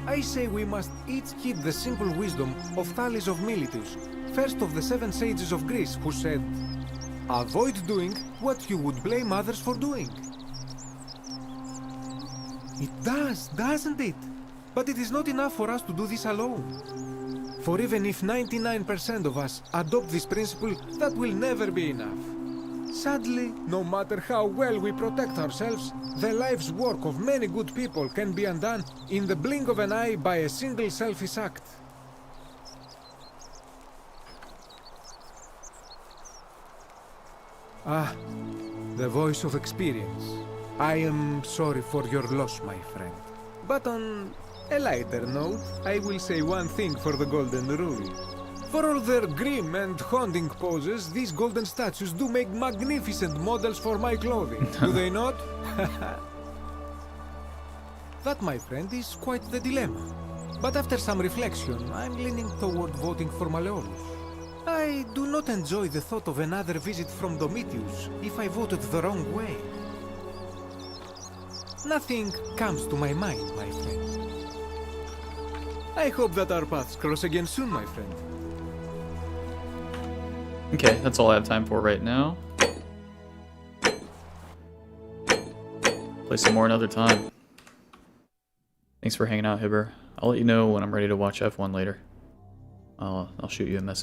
I say we must each heed the simple wisdom of Thales of Miletus, first of the 7 sages of Greece, who said, avoid doing what you would blame others for doing. It does, doesn't it? But it is not enough for us to do this alone. For even if 99% of us adopt this principle, that will never be enough. Sadly, no matter how well we protect ourselves, the life's work of many good people can be undone in the blink of an eye by a single selfish act. Ah, the voice of experience. I am sorry for your loss, my friend. But on a lighter note, I will say one thing for the Golden Rule. For all their grim and haunting poses, these golden statues do make magnificent models for my clothing, do they not? That, my friend, is quite the dilemma. But after some reflection, I'm leaning toward voting for Malleolus. I do not enjoy the thought of another visit from Domitius if I voted the wrong way. Nothing comes to my mind, my friend. I hope that our paths cross again soon, my friend. Okay, that's all I have time for right now. Play some more another time. Thanks for hanging out, Hibber. I'll let you know when I'm ready to watch F1 later. I'll shoot you a message.